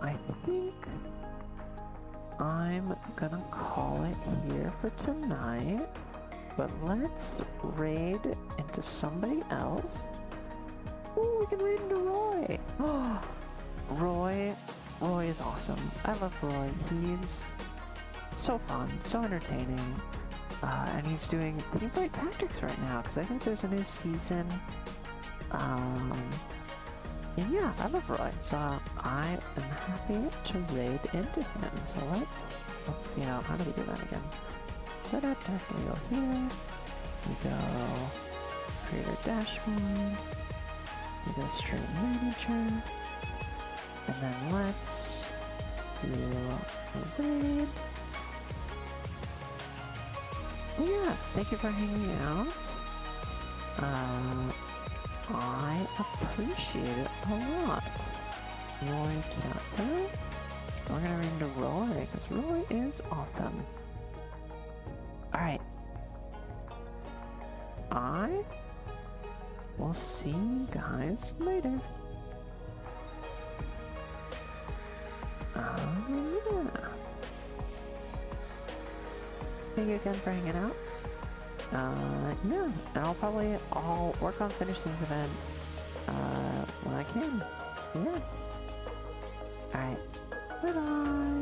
I think I'm gonna call it here for tonight, but let's raid into somebody else. Ooh, we can raid into Roy! Oh, Roy is awesome. I love Roy. He's so fun, so entertaining, and he's doing Teamfight Tactics right now, because I think there's a new season. And yeah, I love Roy, so I am happy to raid into him. So let's see how do we do that again? We go here, we go creator dashboard, we go stream manager, and then let's do a raid. Yeah, thank you for hanging out. I appreciate it a lot. Roy countdown. We're gonna read into Roy, because Roy is awesome. Alright. I will see you guys later. Yeah. Thank you again for hanging out. Yeah, and I'll work on finishing this event, when I can. Yeah. Alright. Bye-bye!